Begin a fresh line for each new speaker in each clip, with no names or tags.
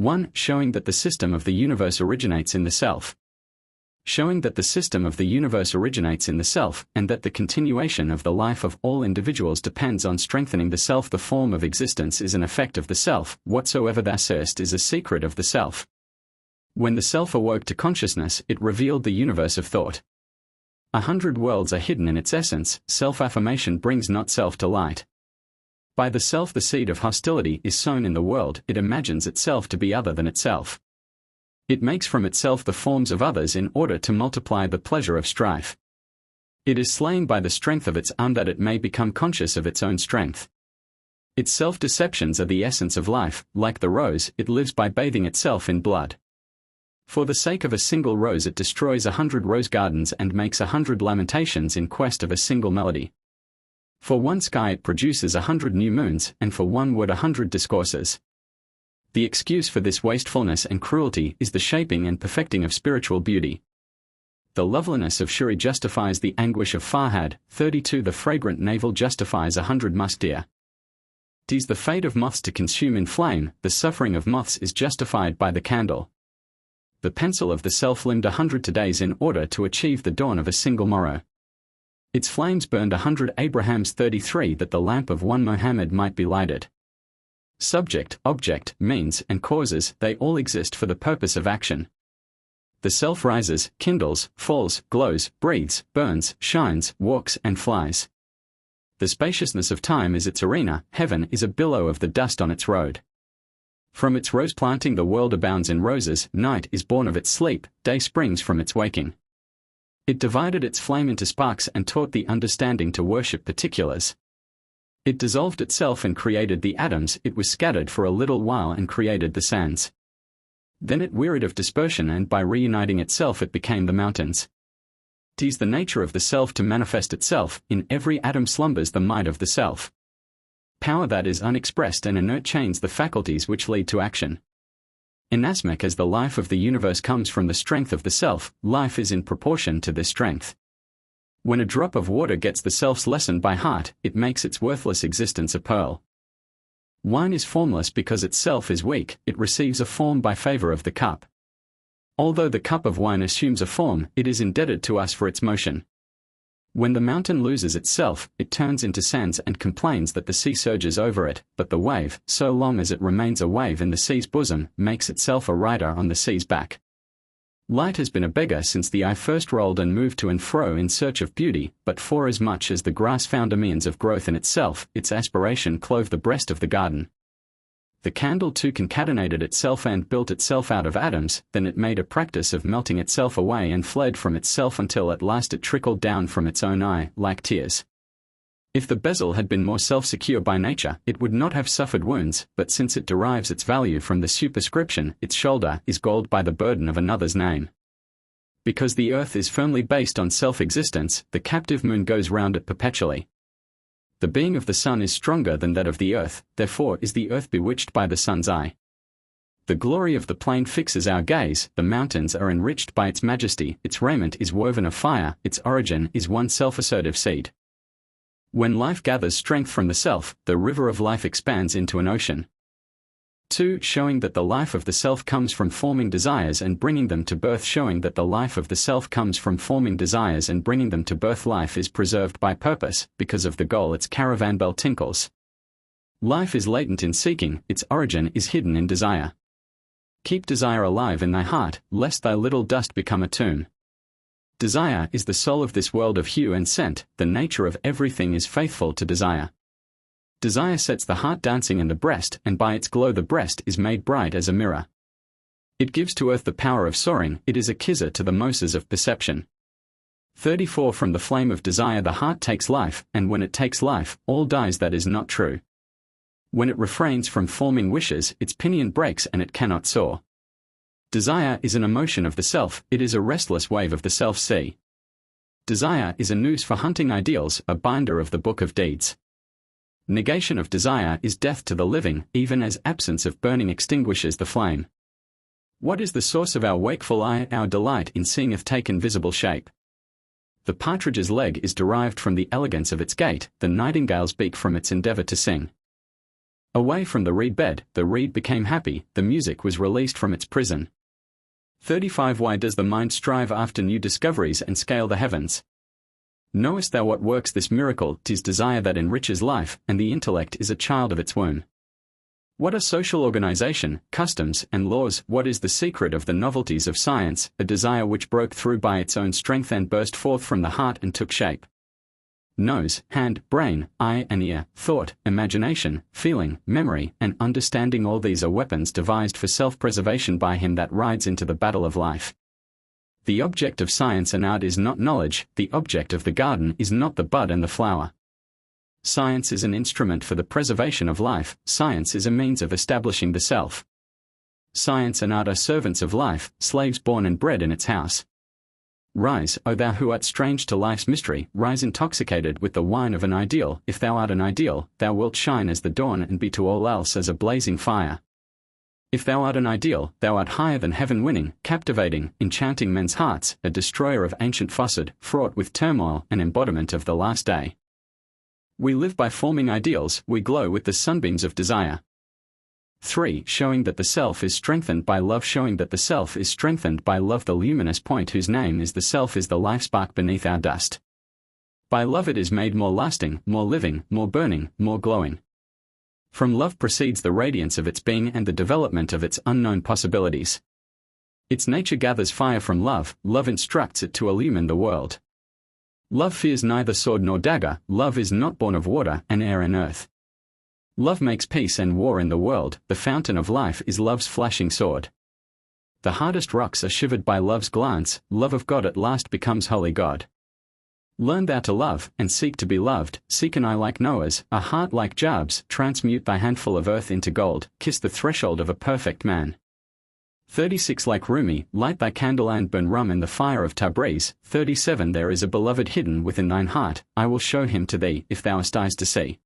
1. Showing that the system of the universe originates in the self. Showing that the system of the universe originates in the self, and that the continuation of the life of all individuals depends on strengthening the self. The form of existence is an effect of the self. Whatsoever thou sayest is a secret of the self. When the self awoke to consciousness, it revealed the universe of thought. 100 worlds are hidden in its essence. Self-affirmation brings not self to light. By the self the seed of hostility is sown in the world. It imagines itself to be other than itself. It makes from itself the forms of others in order to multiply the pleasure of strife. It is slain by the strength of its arm that it may become conscious of its own strength. Its self-deceptions are the essence of life. Like the rose, it lives by bathing itself in blood. For the sake of a single rose it destroys 100 rose gardens and makes 100 lamentations in quest of a single melody. For one sky it produces 100 new moons, and for one word 100 discourses. The excuse for this wastefulness and cruelty is the shaping and perfecting of spiritual beauty. The loveliness of Shuri justifies the anguish of Farhad. 32 The fragrant navel justifies 100 musk deer. 'Tis the fate of moths to consume in flame. The suffering of moths is justified by the candle. The pencil of the self limned 100 days in order to achieve the dawn of a single morrow. Its flames burned 100 Abrahams. 33 That the lamp of one Mohammed might be lighted. Subject, object, means, and causes, they all exist for the purpose of action. The self rises, kindles, falls, glows, breathes, burns, shines, walks, and flies. The spaciousness of time is its arena. Heaven is a billow of the dust on its road. From its rose planting the world abounds in roses. Night is born of its sleep, day springs from its waking. It divided its flame into sparks and taught the understanding to worship particulars. It dissolved itself and created the atoms. It was scattered for a little while and created the sands. Then it wearied of dispersion, and by reuniting itself it became the mountains. 'Tis the nature of the self to manifest itself. In every atom slumbers the might of the self. Power that is unexpressed and inert chains the faculties which lead to action. Inasmuch as the life of the universe comes from the strength of the self, life is in proportion to this strength. When a drop of water gets the self's lesson by heart, it makes its worthless existence a pearl. Wine is formless because its self is weak. It receives a form by favor of the cup. Although the cup of wine assumes a form, it is indebted to us for its motion. When the mountain loses itself, it turns into sands and complains that the sea surges over it, but the wave, so long as it remains a wave in the sea's bosom, makes itself a rider on the sea's back. Light has been a beggar since the eye first rolled and moved to and fro in search of beauty, but forasmuch as the grass found a means of growth in itself, its aspiration clove the breast of the garden. The candle too concatenated itself and built itself out of atoms. Then it made a practice of melting itself away and fled from itself until at last it trickled down from its own eye, like tears. If the bezel had been more self-secure by nature, it would not have suffered wounds, but since it derives its value from the superscription, its shoulder is galled by the burden of another's name. Because the earth is firmly based on self-existence, the captive moon goes round it perpetually. The being of the sun is stronger than that of the earth, therefore is the earth bewitched by the sun's eye. The glory of the plain fixes our gaze. The mountains are enriched by its majesty. Its raiment is woven of fire. Its origin is one self-assertive seed. When life gathers strength from the self, the river of life expands into an ocean. 2. Showing that the life of the self comes from forming desires and bringing them to birth. Showing that the life of the self comes from forming desires and bringing them to birth. Life is preserved by purpose. Because of the goal its caravan bell tinkles. Life is latent in seeking. Its origin is hidden in desire. Keep desire alive in thy heart, lest thy little dust become a tomb. Desire is the soul of this world of hue and scent. The nature of everything is faithful to desire. Desire sets the heart dancing in the breast, and by its glow the breast is made bright as a mirror. It gives to earth the power of soaring. It is a kisser to the Moses of perception. 34 From the flame of desire the heart takes life, and when it takes life, all dies that is not true. When it refrains from forming wishes, its pinion breaks and it cannot soar. Desire is an emotion of the self. It is a restless wave of the self-sea. Desire is a noose for hunting ideals, a binder of the book of deeds. Negation of desire is death to the living, even as absence of burning extinguishes the flame. What is the source of our wakeful eye? Our delight in seeing hath taken visible shape. The partridge's leg is derived from the elegance of its gait, the nightingale's beak from its endeavor to sing. Away from the reed bed, the reed became happy, the music was released from its prison. 35. Why does the mind strive after new discoveries and scale the heavens? Knowest thou what works this miracle? 'Tis desire that enriches life, and the intellect is a child of its womb. What are social organization, customs, and laws? What is the secret of the novelties of science? A desire which broke through by its own strength and burst forth from the heart and took shape. Nose, hand, brain, eye and ear, thought, imagination, feeling, memory, and understanding, all these are weapons devised for self-preservation by him that rides into the battle of life. The object of science and art is not knowledge, the object of the garden is not the bud and the flower. Science is an instrument for the preservation of life, science is a means of establishing the self. Science and art are servants of life, slaves born and bred in its house. Rise, O thou who art strange to life's mystery, rise intoxicated with the wine of an ideal. If thou art an ideal, thou wilt shine as the dawn and be to all else as a blazing fire. If thou art an ideal, thou art higher than heaven, winning, captivating, enchanting men's hearts, a destroyer of ancient falsehood, fraught with turmoil, an embodiment of the last day. We live by forming ideals, we glow with the sunbeams of desire. 3. Showing that the self is strengthened by love. Showing that the self is strengthened by love. The luminous point whose name is the self is the life spark beneath our dust. By love it is made more lasting, more living, more burning, more glowing. From love proceeds the radiance of its being and the development of its unknown possibilities. Its nature gathers fire from love, love instructs it to illumine the world. Love fears neither sword nor dagger, love is not born of water and air and earth. Love makes peace and war in the world, the fountain of life is love's flashing sword. The hardest rocks are shivered by love's glance, love of God at last becomes holy God. Learn thou to love, and seek to be loved, seek an eye like Noah's, a heart like Job's, transmute thy handful of earth into gold, kiss the threshold of a perfect man. 36. Like Rumi, light thy candle and burn rum in the fire of Tabriz. 37. There is a beloved hidden within thine heart, I will show him to thee, if thou hast eyes to see.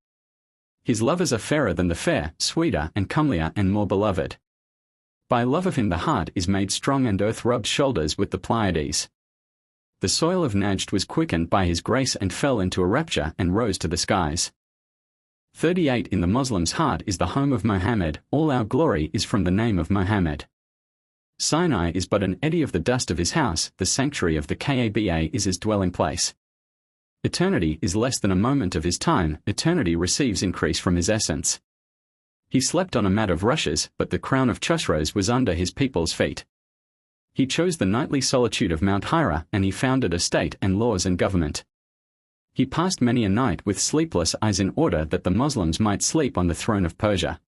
His lovers are fairer than the fair, sweeter and comelier and more beloved. By love of him the heart is made strong and earth rubbed shoulders with the Pleiades. The soil of Najd was quickened by his grace and fell into a rapture and rose to the skies. 38. In the Muslim's heart is the home of Mohammed, all our glory is from the name of Mohammed. Sinai is but an eddy of the dust of his house, the sanctuary of the Kaaba is his dwelling place. Eternity is less than a moment of his time, eternity receives increase from his essence. He slept on a mat of rushes, but the crown of Chosroes was under his people's feet. He chose the nightly solitude of Mount Hira, and he founded a state and laws and government. He passed many a night with sleepless eyes in order that the Muslims might sleep on the throne of Persia.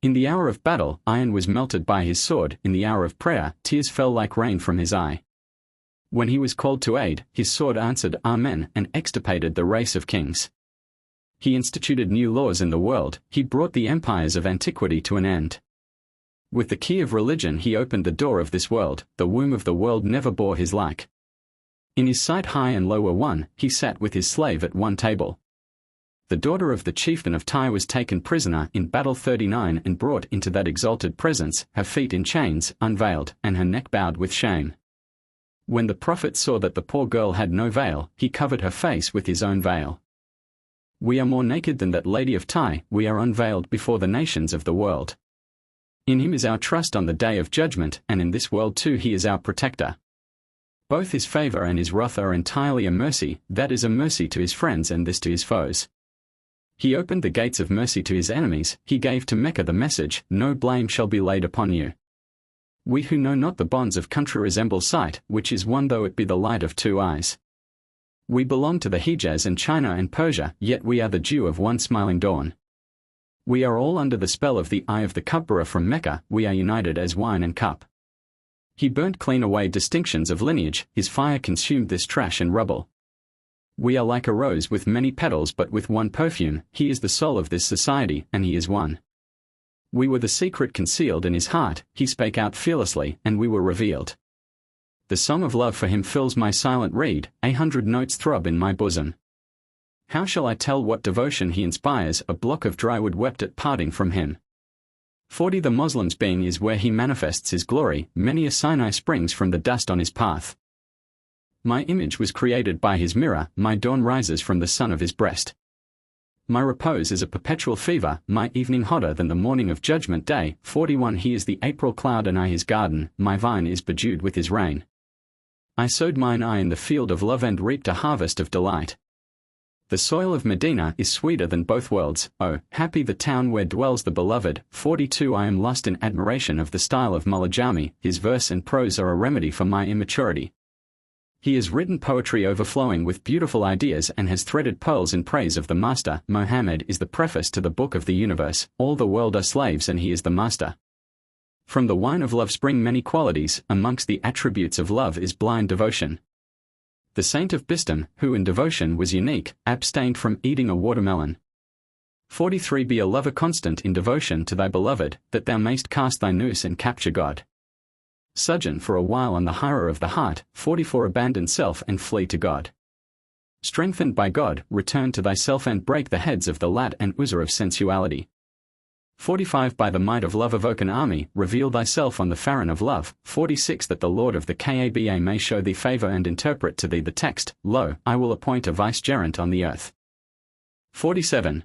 In the hour of battle, iron was melted by his sword, in the hour of prayer, tears fell like rain from his eye. When he was called to aid, his sword answered Amen and extirpated the race of kings. He instituted new laws in the world, he brought the empires of antiquity to an end. With the key of religion he opened the door of this world, the womb of the world never bore his like. In his sight high and low were one, he sat with his slave at one table. The daughter of the chieftain of Tai was taken prisoner in battle 39 and brought into that exalted presence, her feet in chains, unveiled, and her neck bowed with shame. When the prophet saw that the poor girl had no veil, he covered her face with his own veil. We are more naked than that lady of Tai, we are unveiled before the nations of the world. In him is our trust on the day of judgment, and in this world too he is our protector. Both his favor and his wrath are entirely a mercy, that is a mercy to his friends and this to his foes. He opened the gates of mercy to his enemies, he gave to Mecca the message, no blame shall be laid upon you. We who know not the bonds of country resemble sight, which is one though it be the light of two eyes. We belong to the Hijaz and China and Persia, yet we are the dew of one smiling dawn. We are all under the spell of the eye of the cupbearer from Mecca, we are united as wine and cup. He burnt clean away distinctions of lineage, his fire consumed this trash and rubble. We are like a rose with many petals but with one perfume, he is the soul of this society, and he is one. We were the secret concealed in his heart, he spake out fearlessly, and we were revealed. The song of love for him fills my silent reed, 100 notes throb in my bosom. How shall I tell what devotion he inspires? A block of dry wood wept at parting from him. 40 The Muslim's being is where he manifests his glory, many a Sinai springs from the dust on his path. My image was created by his mirror, my dawn rises from the sun of his breast. My repose is a perpetual fever, my evening hotter than the morning of Judgment Day. 41 He is the April cloud and I his garden, my vine is bedewed with his rain. I sowed mine eye in the field of love and reaped a harvest of delight. The soil of Medina is sweeter than both worlds, oh, happy the town where dwells the beloved. 42 I am lost in admiration of the style of Mulajami, his verse and prose are a remedy for my immaturity. He has written poetry overflowing with beautiful ideas and has threaded pearls in praise of the Master. Mohammed is the preface to the book of the universe, all the world are slaves and he is the Master. From the wine of love spring many qualities, amongst the attributes of love is blind devotion. The saint of Bistam, who in devotion was unique, abstained from eating a watermelon. 43 Be a lover constant in devotion to thy beloved, that thou mayst cast thy noose and capture God. Sojourn for a while on the highway of the heart. 44 Abandon self and flee to God. Strengthened by God, return to thyself and break the heads of the Lat and Uzza of sensuality. 45 By the might of love evoke an army, reveal thyself on the Faran of love. 46 That the Lord of the Kaba may show thee favor and interpret to thee the text, Lo, I will appoint a vicegerent on the earth. 47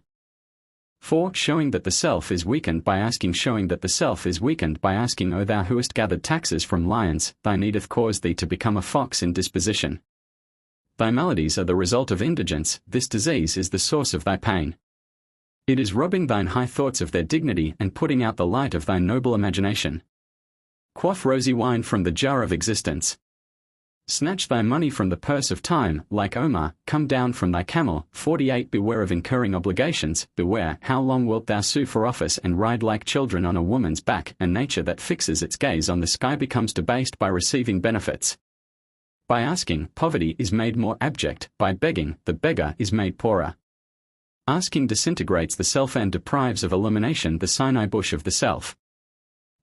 4. Showing that the self is weakened by asking. Showing that the self is weakened by asking. O thou who hast gathered taxes from lions, thy need hath caused thee to become a fox in disposition. Thy maladies are the result of indigence, this disease is the source of thy pain. It is robbing thine high thoughts of their dignity and putting out the light of thy noble imagination. Quaff rosy wine from the jar of existence. Snatch thy money from the purse of time, like Omar, come down from thy camel. 48 Beware of incurring obligations, beware, how long wilt thou sue for office and ride like children on a woman's back? A nature that fixes its gaze on the sky becomes debased by receiving benefits. By asking, poverty is made more abject, by begging, the beggar is made poorer. Asking disintegrates the self and deprives of illumination the Sinai bush of the self.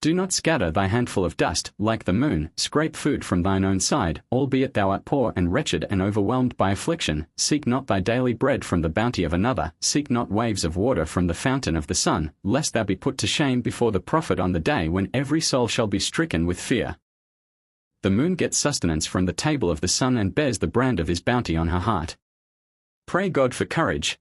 Do not scatter thy handful of dust, like the moon, scrape food from thine own side, albeit thou art poor and wretched and overwhelmed by affliction, seek not thy daily bread from the bounty of another, seek not waves of water from the fountain of the sun, lest thou be put to shame before the prophet on the day when every soul shall be stricken with fear. The moon gets sustenance from the table of the sun and bears the brand of his bounty on her heart. Pray God for courage.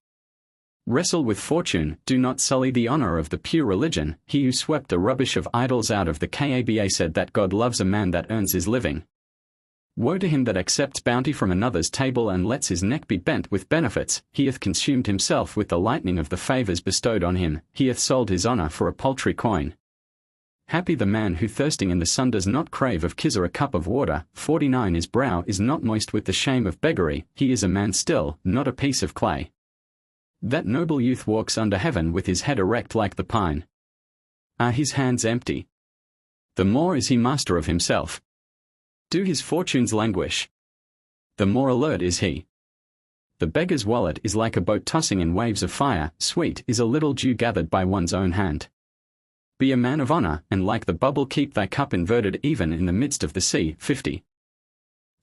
Wrestle with fortune, do not sully the honor of the pure religion. He who swept the rubbish of idols out of the Kaba said that God loves a man that earns his living. Woe to him that accepts bounty from another's table and lets his neck be bent with benefits. He hath consumed himself with the lightning of the favors bestowed on him, he hath sold his honor for a paltry coin. Happy the man who thirsting in the sun does not crave of Kizar a cup of water. 49 His brow is not moist with the shame of beggary, he is a man still, not a piece of clay. That noble youth walks under heaven with his head erect like the pine. Are his hands empty? The more is he master of himself. Do his fortunes languish? The more alert is he. The beggar's wallet is like a boat tossing in waves of fire, sweet is a little dew gathered by one's own hand. Be a man of honor, and like the bubble keep thy cup inverted even in the midst of the sea. 50.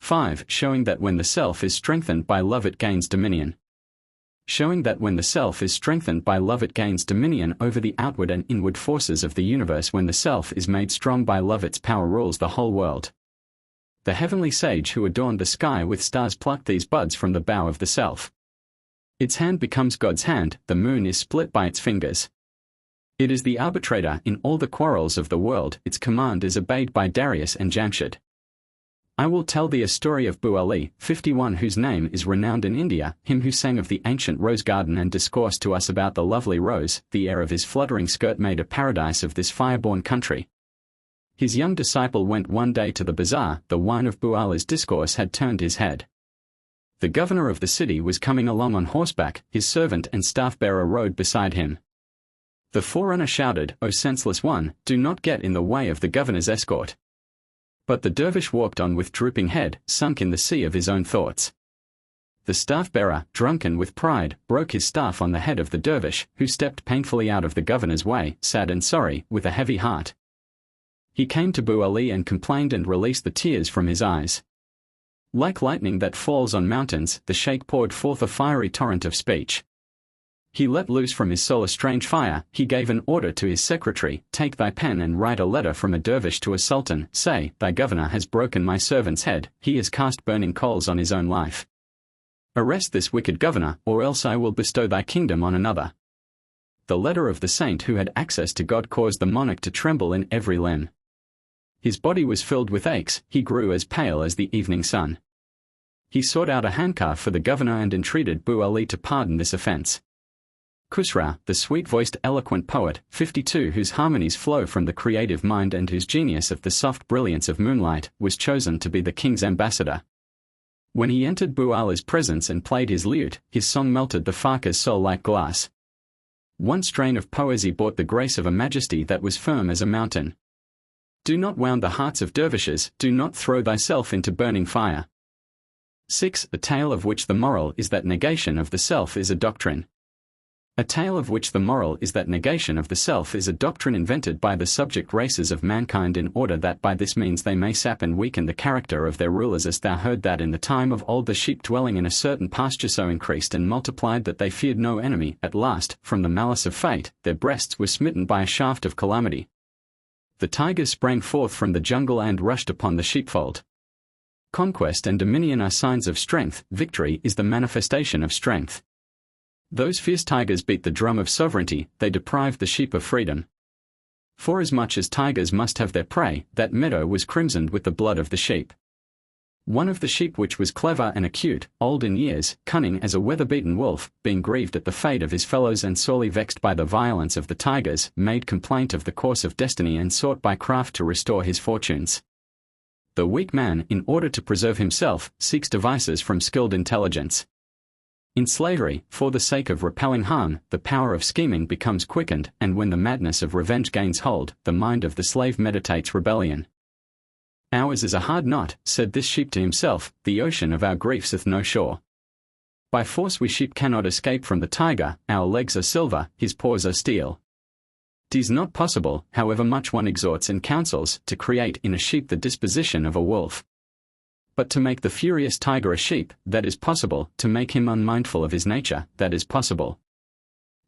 5. Showing that when the self is strengthened by love it gains dominion. Showing that when the self is strengthened by love it gains dominion over the outward and inward forces of the universe. When the self is made strong by love its power rules the whole world. The heavenly sage who adorned the sky with stars plucked these buds from the bough of the self. Its hand becomes God's hand, the moon is split by its fingers. It is the arbitrator in all the quarrels of the world, its command is obeyed by Darius and Jamshid. I will tell thee a story of Bu Ali, 51 whose name is renowned in India, him who sang of the ancient rose garden and discoursed to us about the lovely rose, the air of his fluttering skirt made a paradise of this fire-born country. His young disciple went one day to the bazaar, the wine of Bu Ali's discourse had turned his head. The governor of the city was coming along on horseback, his servant and staff-bearer rode beside him. The forerunner shouted, O senseless one, do not get in the way of the governor's escort. But the dervish walked on with drooping head, sunk in the sea of his own thoughts. The staff-bearer, drunken with pride, broke his staff on the head of the dervish, who stepped painfully out of the governor's way, sad and sorry, with a heavy heart. He came to Bu Ali and complained and released the tears from his eyes. Like lightning that falls on mountains, the sheikh poured forth a fiery torrent of speech. He let loose from his soul a strange fire, he gave an order to his secretary, take thy pen and write a letter from a dervish to a sultan, say, thy governor has broken my servant's head, he has cast burning coals on his own life. Arrest this wicked governor, or else I will bestow thy kingdom on another. The letter of the saint who had access to God caused the monarch to tremble in every limb. His body was filled with aches, he grew as pale as the evening sun. He sought out a handcuff for the governor and entreated Bu Ali to pardon this offense. Khusrau, the sweet-voiced eloquent poet, 52, whose harmonies flow from the creative mind and whose genius of the soft brilliance of moonlight, was chosen to be the king's ambassador. When he entered Bu Ali's presence and played his lute, his song melted the Farker's soul like glass. One strain of poesy brought the grace of a majesty that was firm as a mountain. Do not wound the hearts of dervishes, do not throw thyself into burning fire. 6. A tale of which the moral is that negation of the self is a doctrine. A tale of which the moral is that negation of the self is a doctrine invented by the subject races of mankind in order that by this means they may sap and weaken the character of their rulers. As thou heard that in the time of old the sheep dwelling in a certain pasture so increased and multiplied that they feared no enemy. At last, from the malice of fate, their breasts were smitten by a shaft of calamity. The tigers sprang forth from the jungle and rushed upon the sheepfold. Conquest and dominion are signs of strength, victory is the manifestation of strength. Those fierce tigers beat the drum of sovereignty, they deprived the sheep of freedom. Forasmuch as tigers must have their prey, that meadow was crimsoned with the blood of the sheep. One of the sheep which was clever and acute, old in years, cunning as a weather-beaten wolf, being grieved at the fate of his fellows and sorely vexed by the violence of the tigers, made complaint of the course of destiny and sought by craft to restore his fortunes. The weak man, in order to preserve himself, seeks devices from skilled intelligence. In slavery, for the sake of repelling harm, the power of scheming becomes quickened, and when the madness of revenge gains hold, the mind of the slave meditates rebellion. Ours is a hard knot, said this sheep to himself, the ocean of our griefs hath no shore. By force we sheep cannot escape from the tiger, our legs are silver, his paws are steel. 'Tis not possible, however much one exhorts and counsels, to create in a sheep the disposition of a wolf. But to make the furious tiger a sheep, that is possible, to make him unmindful of his nature, that is possible.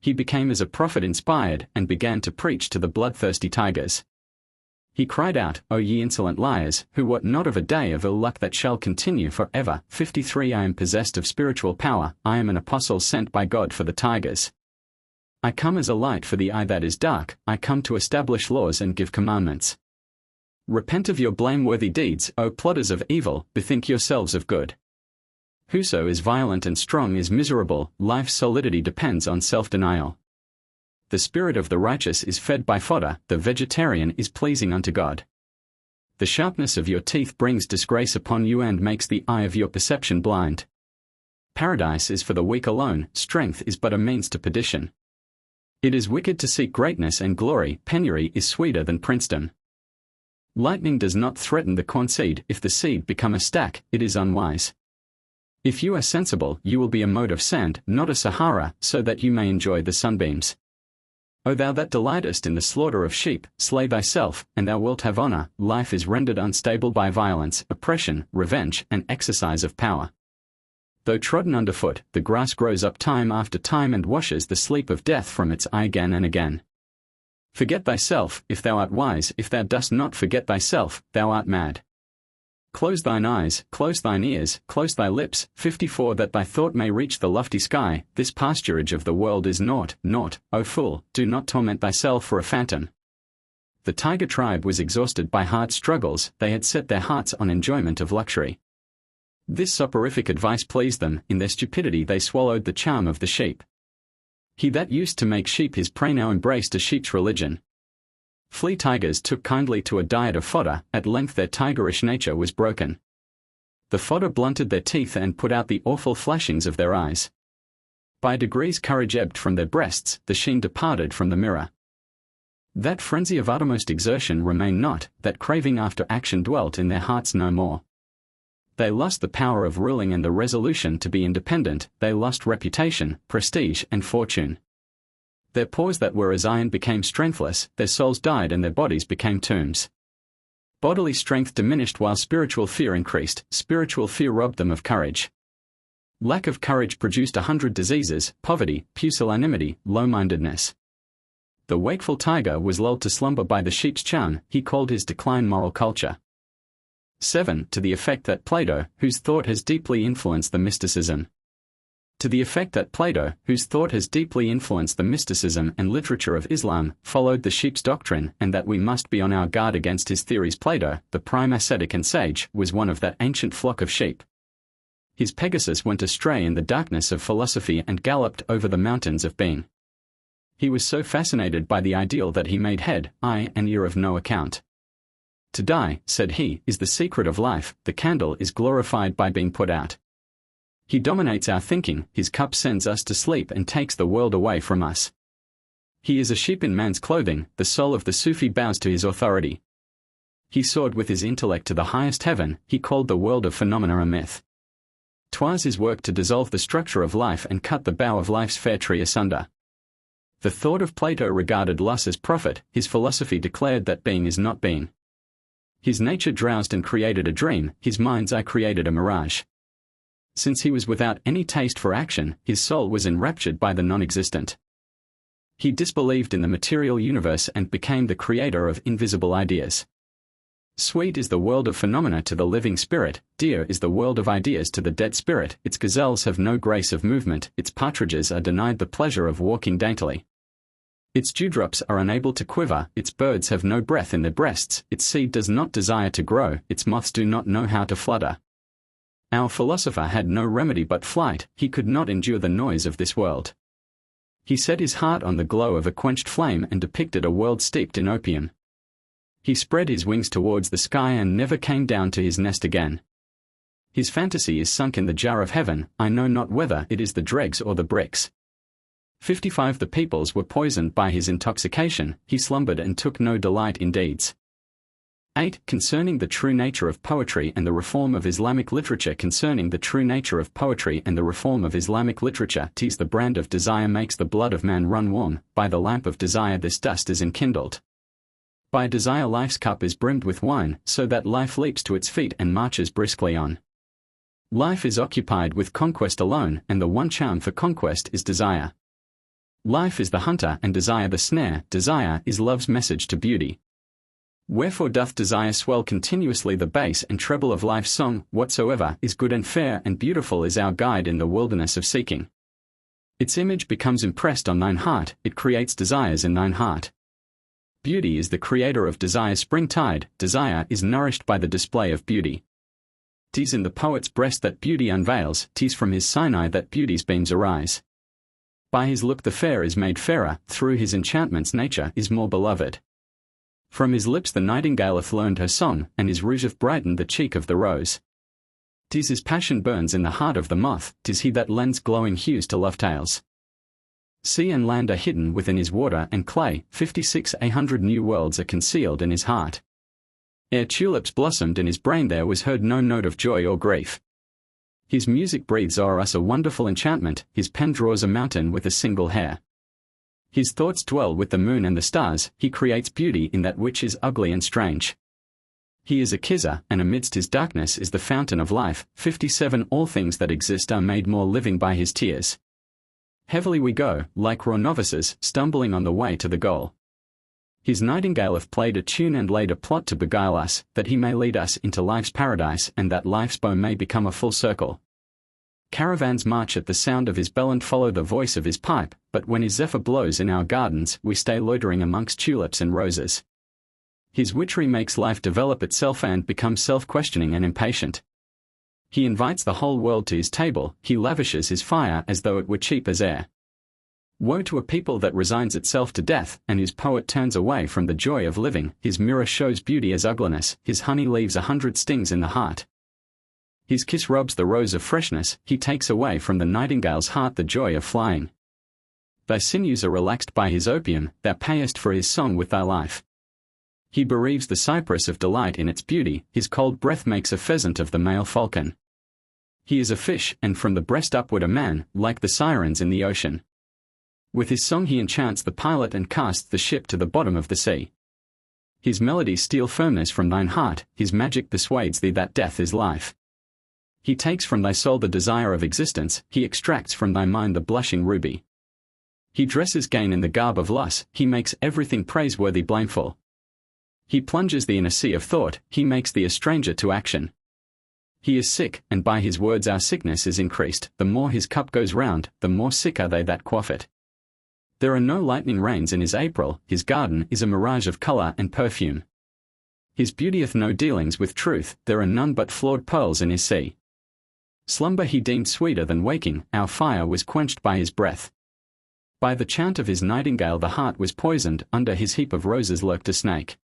He became as a prophet inspired, and began to preach to the bloodthirsty tigers. He cried out, O ye insolent liars, who wot not of a day of ill luck that shall continue for ever. 53 I am possessed of spiritual power, I am an apostle sent by God for the tigers. I come as a light for the eye that is dark, I come to establish laws and give commandments. Repent of your blameworthy deeds, O plotters of evil, bethink yourselves of good. Whoso is violent and strong is miserable, life's solidity depends on self-denial. The spirit of the righteous is fed by fodder, the vegetarian is pleasing unto God. The sharpness of your teeth brings disgrace upon you and makes the eye of your perception blind. Paradise is for the weak alone, strength is but a means to perdition. It is wicked to seek greatness and glory, penury is sweeter than princedom. Lightning does not threaten the corn seed, if the seed become a stack, it is unwise. If you are sensible, you will be a mote of sand, not a Sahara, so that you may enjoy the sunbeams. O thou that delightest in the slaughter of sheep, slay thyself, and thou wilt have honor. Life is rendered unstable by violence, oppression, revenge, and exercise of power. Though trodden underfoot, the grass grows up time after time and washes the sleep of death from its eye again and again. Forget thyself, if thou art wise, if thou dost not forget thyself, thou art mad. Close thine eyes, close thine ears, close thy lips, 54 that thy thought may reach the lofty sky, this pasturage of the world is naught, naught, O fool, do not torment thyself for a phantom. The tiger tribe was exhausted by hard struggles, they had set their hearts on enjoyment of luxury. This soporific advice pleased them, in their stupidity they swallowed the charm of the sheep. He that used to make sheep his prey now embraced a sheep's religion. Flea tigers took kindly to a diet of fodder, at length their tigerish nature was broken. The fodder blunted their teeth and put out the awful flashings of their eyes. By degrees courage ebbed from their breasts, the sheen departed from the mirror. That frenzy of uttermost exertion remained not, that craving after action dwelt in their hearts no more. They lost the power of ruling and the resolution to be independent, they lost reputation, prestige, and fortune. Their paws that were as iron became strengthless, their souls died and their bodies became tombs. Bodily strength diminished while spiritual fear increased, spiritual fear robbed them of courage. Lack of courage produced 100 diseases, poverty, pusillanimity, low-mindedness. The wakeful tiger was lulled to slumber by the sheep's charm, he called his decline moral culture. 7. To the effect that Plato, whose thought has deeply influenced the mysticism To the effect that Plato, whose thought has deeply influenced the mysticism and literature of Islam, followed the sheep's doctrine, and that we must be on our guard against his theories. Plato, the prime ascetic and sage, was one of that ancient flock of sheep. His Pegasus went astray in the darkness of philosophy and galloped over the mountains of being. He was so fascinated by the ideal that he made head, eye, and ear of no account. To die, said he, is the secret of life. The candle is glorified by being put out. He dominates our thinking, his cup sends us to sleep and takes the world away from us. He is a sheep in man's clothing. The soul of the Sufi bows to his authority. He soared with his intellect to the highest heaven. He called the world of phenomena a myth. 'Twas his work to dissolve the structure of life and cut the bough of life's fair tree asunder. The thought of Plato regarded loss as profit. His philosophy declared that being is not being. His nature drowsed and created a dream. His mind's eye created a mirage. Since he was without any taste for action, his soul was enraptured by the non-existent. He disbelieved in the material universe and became the creator of invisible ideas. Sweet is the world of phenomena to the living spirit, dear is the world of ideas to the dead spirit. Its gazelles have no grace of movement, its partridges are denied the pleasure of walking daintily. Its dewdrops are unable to quiver, its birds have no breath in their breasts, its seed does not desire to grow, its moths do not know how to flutter. Our philosopher had no remedy but flight. He could not endure the noise of this world. He set his heart on the glow of a quenched flame and depicted a world steeped in opium. He spread his wings towards the sky and never came down to his nest again. His fantasy is sunk in the jar of heaven. I know not whether it is the dregs or the bricks. 55 The peoples were poisoned by his intoxication. He slumbered and took no delight in deeds. 8. Concerning the true nature of poetry and the reform of Islamic literature. Concerning the true nature of poetry and the reform of Islamic literature. 'Tis the brand of desire makes the blood of man run warm. By the lamp of desire this dust is enkindled. By desire life's cup is brimmed with wine, so that life leaps to its feet and marches briskly on. Life is occupied with conquest alone, and the one charm for conquest is desire. Life is the hunter and desire the snare. Desire is love's message to beauty. Wherefore doth desire swell continuously the bass and treble of life's song. Whatsoever is good and fair and beautiful is our guide in the wilderness of seeking. Its image becomes impressed on thine heart, it creates desires in thine heart. Beauty is the creator of desire's springtide. Desire is nourished by the display of beauty. 'Tis in the poet's breast that beauty unveils, 'tis from his Sinai that beauty's beams arise. By his look the fair is made fairer, through his enchantments nature is more beloved. From his lips the nightingale hath learned her song, and his rouge hath brightened the cheek of the rose. 'Tis his passion burns in the heart of the moth, 'tis he that lends glowing hues to love tales. Sea and land are hidden within his water and clay. 56 100 new worlds are concealed in his heart. Ere tulips blossomed in his brain there was heard no note of joy or grief. His music breathes o'er us a wonderful enchantment, his pen draws a mountain with a single hair. His thoughts dwell with the moon and the stars, he creates beauty in that which is ugly and strange. He is a Kizar, and amidst his darkness is the fountain of life. 57 All things that exist are made more living by his tears. Heavily we go, like raw novices, stumbling on the way to the goal. His nightingale hath played a tune and laid a plot to beguile us, that he may lead us into life's paradise and that life's bow may become a full circle. Caravans march at the sound of his bell and follow the voice of his pipe, but when his zephyr blows in our gardens we stay loitering amongst tulips and roses. His witchery makes life develop itself and become self-questioning and impatient. He invites the whole world to his table, he lavishes his fire as though it were cheap as air. Woe to a people that resigns itself to death, and whose poet turns away from the joy of living. His mirror shows beauty as ugliness, his honey leaves 100 stings in the heart. His kiss robs the rose of freshness, he takes away from the nightingale's heart the joy of flying. Thy sinews are relaxed by his opium, thou payest for his song with thy life. He bereaves the cypress of delight in its beauty, his cold breath makes a pheasant of the male falcon. He is a fish, and from the breast upward a man, like the sirens in the ocean. With his song he enchants the pilot and casts the ship to the bottom of the sea. His melodies steal firmness from thine heart, his magic persuades thee that death is life. He takes from thy soul the desire of existence, he extracts from thy mind the blushing ruby. He dresses gain in the garb of loss, he makes everything praiseworthy blameful. He plunges thee in a sea of thought, he makes thee a stranger to action. He is sick, and by his words our sickness is increased. The more his cup goes round, the more sick are they that quaff it. There are no lightning rains in his April, his garden is a mirage of colour and perfume. His beauty hath no dealings with truth, there are none but flawed pearls in his sea. Slumber he deemed sweeter than waking, our fire was quenched by his breath. By the chant of his nightingale the heart was poisoned, under his heap of roses lurked a snake.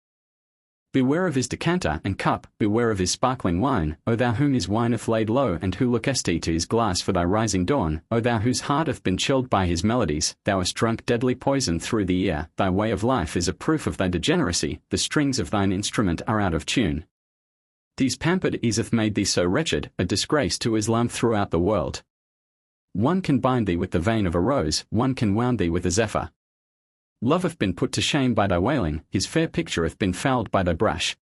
Beware of his decanter and cup, beware of his sparkling wine, O thou whom his wine hath laid low, and who lookest to his glass for thy rising dawn, O thou whose heart hath been chilled by his melodies, thou hast drunk deadly poison through the ear, thy way of life is a proof of thy degeneracy, the strings of thine instrument are out of tune. These pampered ease hath made thee so wretched, a disgrace to Islam throughout the world. One can bind thee with the vein of a rose, one can wound thee with a zephyr. Love hath been put to shame by thy wailing, his fair picture hath been fouled by thy brush.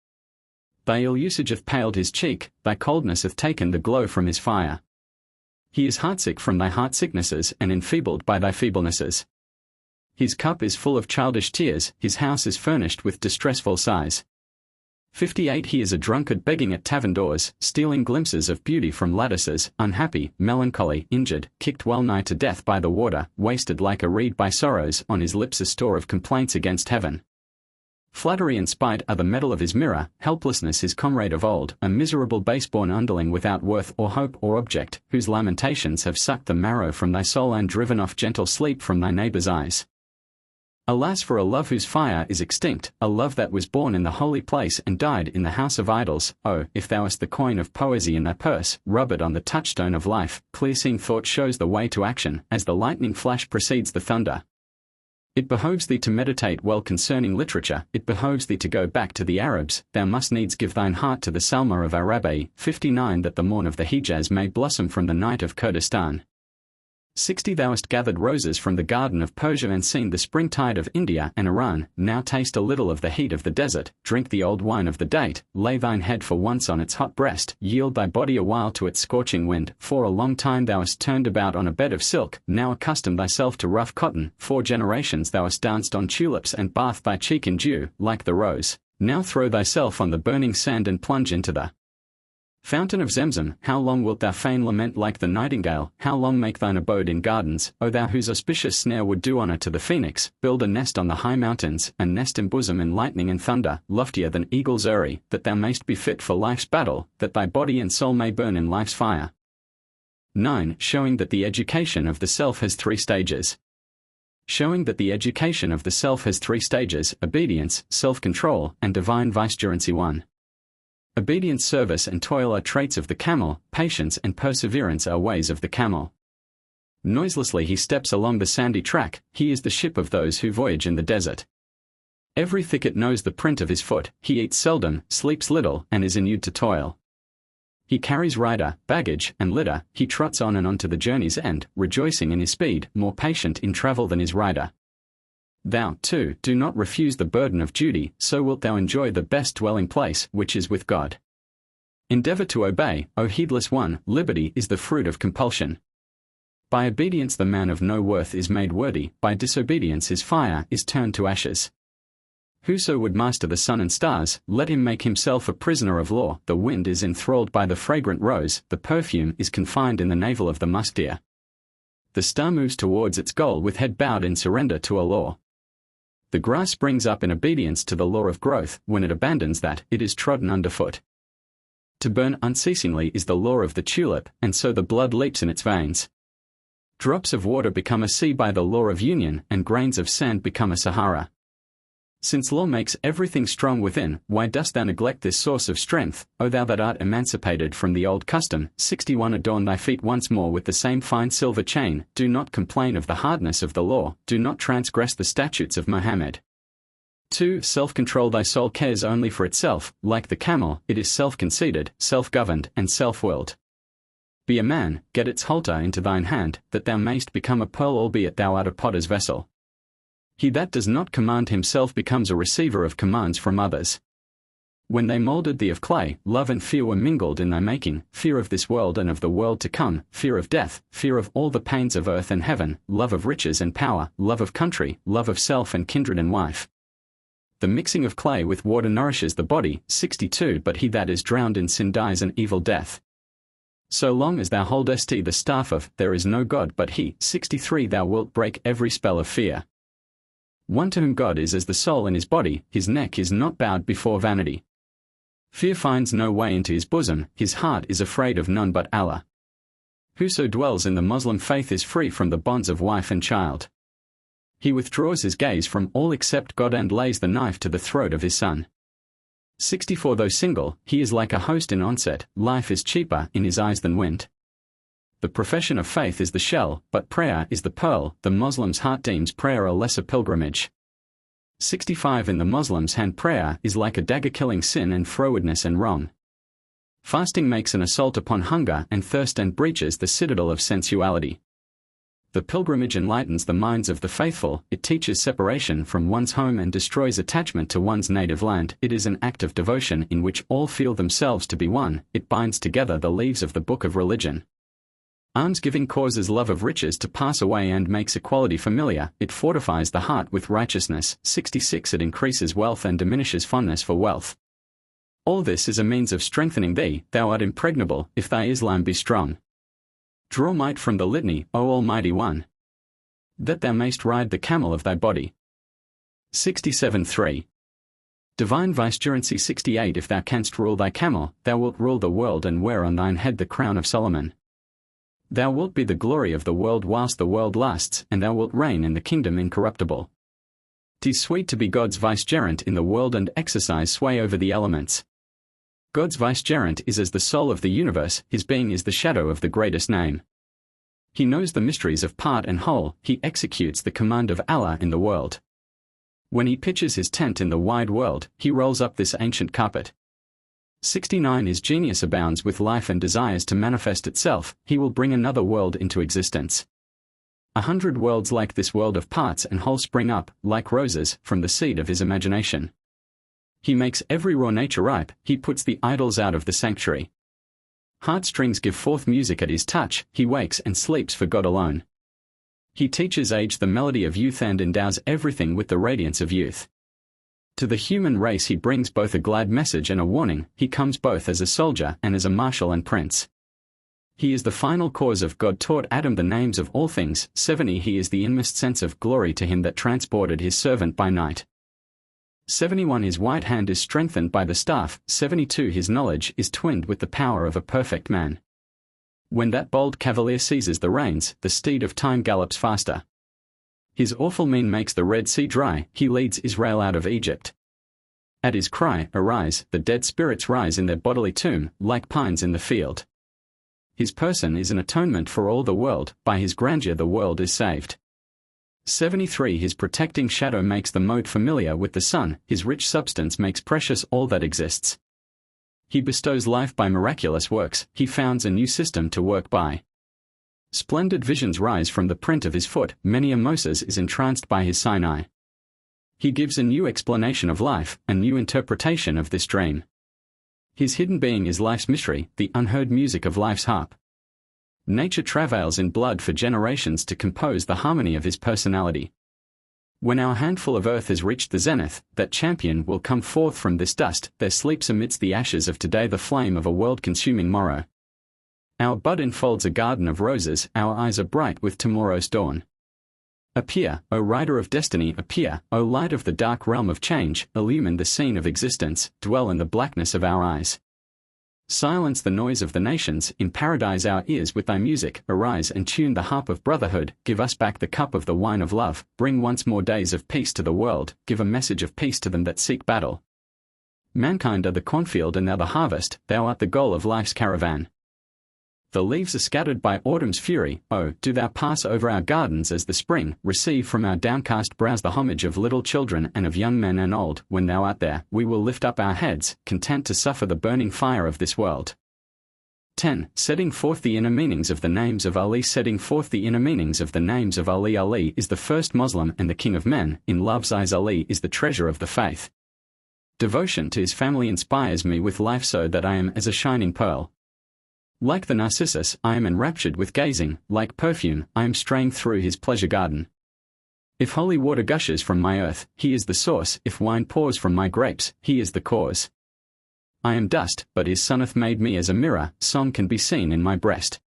Thy ill usage hath paled his cheek, thy coldness hath taken the glow from his fire. He is heartsick from thy heart sicknesses, and enfeebled by thy feeblenesses. His cup is full of childish tears, his house is furnished with distressful sighs. 58 He is a drunkard begging at tavern doors, stealing glimpses of beauty from lattices, unhappy, melancholy, injured, kicked well nigh to death by the water, wasted like a reed by sorrows, on his lips a store of complaints against heaven. Flattery and spite are the metal of his mirror, helplessness his comrade of old, a miserable base-born underling without worth or hope or object, whose lamentations have sucked the marrow from thy soul and driven off gentle sleep from thy neighbour's eyes. Alas for a love whose fire is extinct, a love that was born in the holy place and died in the house of idols. Oh, if thou hast the coin of poesy in thy purse, rub it on the touchstone of life, clear-seeing thought shows the way to action, as the lightning flash precedes the thunder. It behoves thee to meditate well concerning literature, it behoves thee to go back to the Arabs, thou must needs give thine heart to the Salma of Arabi. 59 That the morn of the Hijaz may blossom from the night of Kurdistan. 60 Thou hast gathered roses from the garden of Persia and seen the springtide of India and Iran, now taste a little of the heat of the desert, drink the old wine of the date, lay thine head for once on its hot breast, yield thy body a while to its scorching wind, for a long time thou hast turned about on a bed of silk, now accustom thyself to rough cotton, 4 generations thou hast danced on tulips and bathed thy cheek in dew, like the rose, now throw thyself on the burning sand and plunge into the Fountain of Zemzem. How long wilt thou fain lament like the nightingale, how long make thine abode in gardens, O thou whose auspicious snare would do honour to the phoenix, build a nest on the high mountains, a nest embosom in lightning and thunder, loftier than eagle's eyrie, that thou mayst be fit for life's battle, that thy body and soul may burn in life's fire. 9. Showing that the education of the self has 3 stages. Showing that the education of the self has 3 stages: obedience, self-control, and divine vicegerency. 1. Obedience, service and toil are traits of the camel, patience and perseverance are ways of the camel. Noiselessly he steps along the sandy track, he is the ship of those who voyage in the desert. Every thicket knows the print of his foot, he eats seldom, sleeps little, and is inured to toil. He carries rider, baggage, and litter, he trots on and on to the journey's end, rejoicing in his speed, more patient in travel than his rider. Thou, too, do not refuse the burden of duty, so wilt thou enjoy the best dwelling place, which is with God. Endeavour to obey, O heedless one, liberty is the fruit of compulsion. By obedience the man of no worth is made worthy, by disobedience his fire is turned to ashes. Whoso would master the sun and stars, let him make himself a prisoner of law. The wind is enthralled by the fragrant rose, the perfume is confined in the navel of the musk deer. The star moves towards its goal with head bowed in surrender to a law. The grass springs up in obedience to the law of growth, when it abandons that, it is trodden underfoot. To burn unceasingly is the law of the tulip, and so the blood leaps in its veins. Drops of water become a sea by the law of union, and grains of sand become a Sahara. Since law makes everything strong within, why dost thou neglect this source of strength, O thou that art emancipated from the old custom? 61 Adorn thy feet once more with the same fine silver chain, do not complain of the hardness of the law, do not transgress the statutes of Mohammed. 2. Self-control thy soul cares only for itself, like the camel, it is self-conceited, self-governed, and self-willed. Be a man, get its halter into thine hand, that thou mayst become a pearl albeit thou art a potter's vessel. He that does not command himself becomes a receiver of commands from others. When they moulded thee of clay, love and fear were mingled in thy making, fear of this world and of the world to come, fear of death, fear of all the pains of earth and heaven, love of riches and power, love of country, love of self and kindred and wife. The mixing of clay with water nourishes the body. 62 But he that is drowned in sin dies an evil death. So long as thou holdest the staff of, there is no God but he. 63 Thou wilt break every spell of fear. One to whom God is as the soul in his body, his neck is not bowed before vanity. Fear finds no way into his bosom, his heart is afraid of none but Allah. Whoso dwells in the Muslim faith is free from the bonds of wife and child. He withdraws his gaze from all except God and lays the knife to the throat of his son. 64 Though single, he is like a host in onset, life is cheaper in his eyes than wind. The profession of faith is the shell, but prayer is the pearl. The Muslim's heart deems prayer a lesser pilgrimage. 65 In the Muslim's hand prayer is like a dagger killing sin and frowardness and wrong. Fasting makes an assault upon hunger and thirst and breaches the citadel of sensuality. The pilgrimage enlightens the minds of the faithful, it teaches separation from one's home and destroys attachment to one's native land. It is an act of devotion in which all feel themselves to be one, it binds together the leaves of the book of religion. Almsgiving causes love of riches to pass away and makes equality familiar, it fortifies the heart with righteousness. 66 It increases wealth and diminishes fondness for wealth. All this is a means of strengthening thee, thou art impregnable, if thy Islam be strong. Draw might from the litany, O Almighty One, that thou mayst ride the camel of thy body. 67 3. Divine vicegerency. 68 If thou canst rule thy camel, thou wilt rule the world and wear on thine head the crown of Solomon. Thou wilt be the glory of the world whilst the world lasts, and thou wilt reign in the kingdom incorruptible. 'Tis sweet to be God's vicegerent in the world and exercise sway over the elements. God's vicegerent is as the soul of the universe, his being is the shadow of the greatest name. He knows the mysteries of part and whole, he executes the command of Allah in the world. When he pitches his tent in the wide world, he rolls up this ancient carpet. 69 His genius abounds with life and desires to manifest itself, he will bring another world into existence. 100 worlds like this world of parts and whole spring up, like roses, from the seed of his imagination. He makes every raw nature ripe, he puts the idols out of the sanctuary. Heartstrings give forth music at his touch, he wakes and sleeps for God alone. He teaches age the melody of youth and endows everything with the radiance of youth. To the human race he brings both a glad message and a warning, he comes both as a soldier and as a marshal and prince. He is the final cause of God taught Adam the names of all things. 70 He is the inmost sense of glory to him that transported his servant by night. 71 His white hand is strengthened by the staff. 72 His knowledge is twinned with the power of a perfect man. When that bold cavalier seizes the reins, the steed of time gallops faster. His awful mien makes the Red Sea dry, he leads Israel out of Egypt. At his cry, arise, the dead spirits rise in their bodily tomb, like pines in the field. His person is an atonement for all the world, by his grandeur the world is saved. 73 His protecting shadow makes the mode familiar with the sun, his rich substance makes precious all that exists. He bestows life by miraculous works, he founds a new system to work by. Splendid visions rise from the print of his foot, many a Moses is entranced by his Sinai. He gives a new explanation of life, a new interpretation of this dream. His hidden being is life's mystery, the unheard music of life's harp. Nature travails in blood for generations to compose the harmony of his personality. When our handful of earth has reached the zenith, that champion will come forth from this dust, there sleeps amidst the ashes of today the flame of a world-consuming morrow. Our bud enfolds a garden of roses, our eyes are bright with tomorrow's dawn. Appear, O rider of destiny, appear, O light of the dark realm of change, illumine the scene of existence, dwell in the blackness of our eyes. Silence the noise of the nations, in paradise our ears with thy music, arise and tune the harp of brotherhood, give us back the cup of the wine of love, bring once more days of peace to the world, give a message of peace to them that seek battle. Mankind are the cornfield and thou the harvest, thou art the goal of life's caravan. The leaves are scattered by autumn's fury, oh, do thou pass over our gardens as the spring, receive from our downcast brows the homage of little children and of young men and old, when thou art there, we will lift up our heads, content to suffer the burning fire of this world. 10. Setting forth the inner meanings of the names of Ali. Setting forth the inner meanings of the names of Ali. Ali is the first Muslim and the king of men, in love's eyes Ali is the treasure of the faith. Devotion to his family inspires me with life so that I am as a shining pearl. Like the narcissus, I am enraptured with gazing, like perfume, I am straying through his pleasure garden. If holy water gushes from my earth, he is the source, if wine pours from my grapes, he is the cause. I am dust, but his Son hath made me as a mirror, song can be seen in my breast.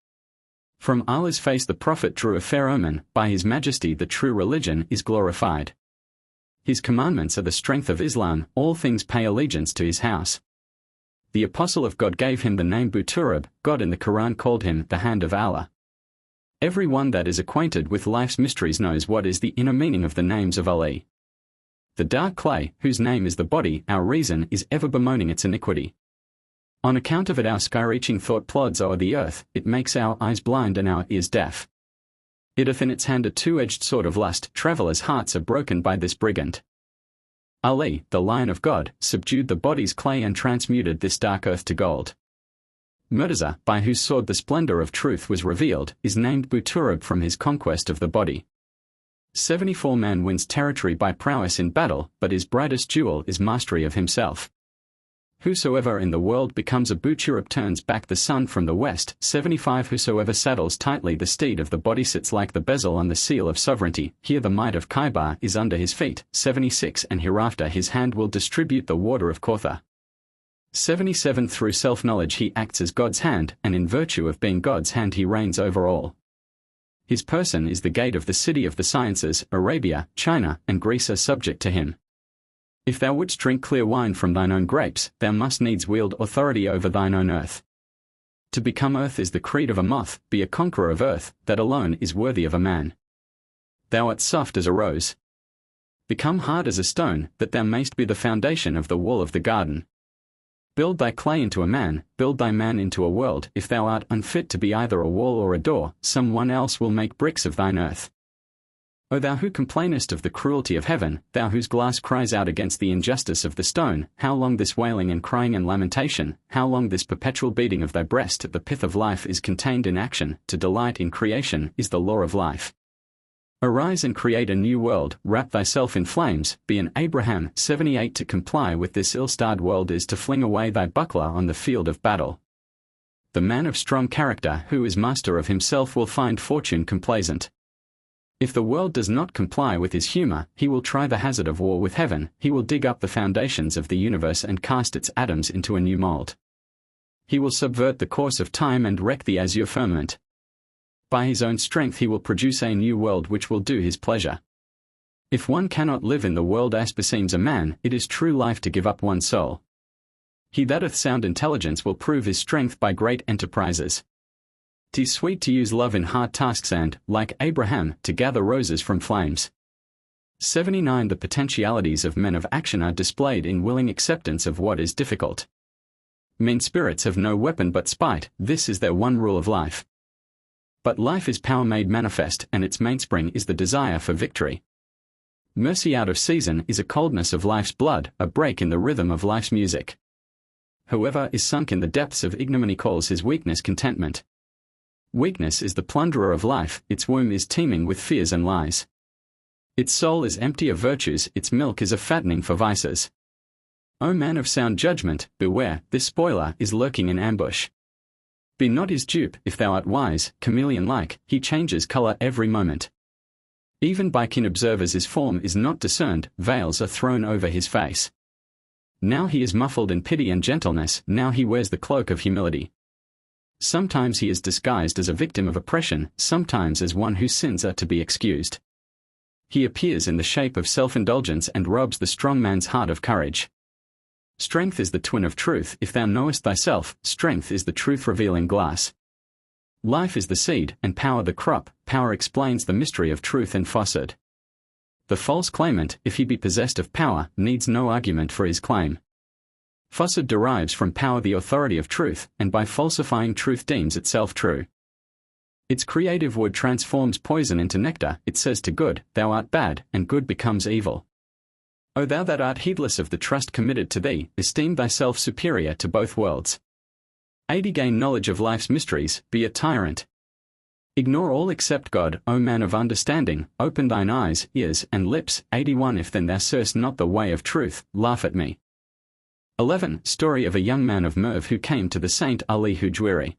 From Allah's face the Prophet drew a fair omen, by his majesty the true religion is glorified. His commandments are the strength of Islam, all things pay allegiance to his house. The Apostle of God gave him the name Buturab, God in the Quran called him the hand of Allah. Every one that is acquainted with life's mysteries knows what is the inner meaning of the names of Ali. The dark clay, whose name is the body, our reason is ever bemoaning its iniquity. On account of it our sky-reaching thought plods o'er the earth, it makes our eyes blind and our ears deaf. It hath in its hand a two-edged sword of lust, travellers' hearts are broken by this brigand. Ali, the Lion of God, subdued the body's clay and transmuted this dark earth to gold. Murtaza, by whose sword the splendour of truth was revealed, is named Buturab from his conquest of the body. 74 Man wins territory by prowess in battle, but his brightest jewel is mastery of himself. Whosoever in the world becomes a Buturab turns back the sun from the west. 75 Whosoever saddles tightly the steed of the body sits like the bezel on the seal of sovereignty. Here the might of Khaybar is under his feet. 76 And hereafter his hand will distribute the water of Kauthar. 77 Through self-knowledge he acts as God's hand, and in virtue of being God's hand he reigns over all. His person is the gate of the city of the sciences. Arabia, China, and Greece are subject to him. If thou wouldst drink clear wine from thine own grapes, thou must needs wield authority over thine own earth. To become earth is the creed of a moth, be a conqueror of earth, that alone is worthy of a man. Thou art soft as a rose. Become hard as a stone, that thou mayst be the foundation of the wall of the garden. Build thy clay into a man, build thy man into a world. If thou art unfit to be either a wall or a door, some one else will make bricks of thine earth. O thou who complainest of the cruelty of heaven, thou whose glass cries out against the injustice of the stone, how long this wailing and crying and lamentation, how long this perpetual beating of thy breast? The pith of life is contained in action, to delight in creation is the law of life. Arise and create a new world, wrap thyself in flames, be an Abraham. 78 To comply with this ill-starred world is to fling away thy buckler on the field of battle. The man of strong character who is master of himself will find fortune complaisant. If the world does not comply with his humor, he will try the hazard of war with heaven. He will dig up the foundations of the universe and cast its atoms into a new mold. He will subvert the course of time and wreck the azure firmament. By his own strength he will produce a new world which will do his pleasure. If one cannot live in the world as beseems a man, it is true life to give up one's soul. He that hath sound intelligence will prove his strength by great enterprises. 'Tis sweet to use love in hard tasks and, like Abraham, to gather roses from flames. 79 The potentialities of men of action are displayed in willing acceptance of what is difficult. Mean spirits have no weapon but spite, this is their one rule of life. But life is power made manifest, and its mainspring is the desire for victory. Mercy out of season is a coldness of life's blood, a break in the rhythm of life's music. Whoever is sunk in the depths of ignominy calls his weakness contentment. Weakness is the plunderer of life, its womb is teeming with fears and lies. Its soul is empty of virtues, its milk is a fattening for vices. O man of sound judgment, beware, this spoiler is lurking in ambush. Be not his dupe, if thou art wise, chameleon-like, he changes colour every moment. Even by keen observers his form is not discerned, veils are thrown over his face. Now he is muffled in pity and gentleness, now he wears the cloak of humility. Sometimes he is disguised as a victim of oppression, sometimes as one whose sins are to be excused. He appears in the shape of self-indulgence and robs the strong man's heart of courage. Strength is the twin of truth, if thou knowest thyself, strength is the truth-revealing glass. Life is the seed, and power the crop, power explains the mystery of truth and falsehood. The false claimant, if he be possessed of power, needs no argument for his claim. Falsehood derives from power the authority of truth, and by falsifying truth deems itself true. Its creative word transforms poison into nectar, it says to good, thou art bad, and good becomes evil. O thou that art heedless of the trust committed to thee, esteem thyself superior to both worlds. 80 Gain knowledge of life's mysteries, be a tyrant. Ignore all except God, O man of understanding, open thine eyes, ears, and lips. 81 If then thou searchest not the way of truth, laugh at me. 11 Story of a young man of Merv who came to the Saint Ali Hujwiri.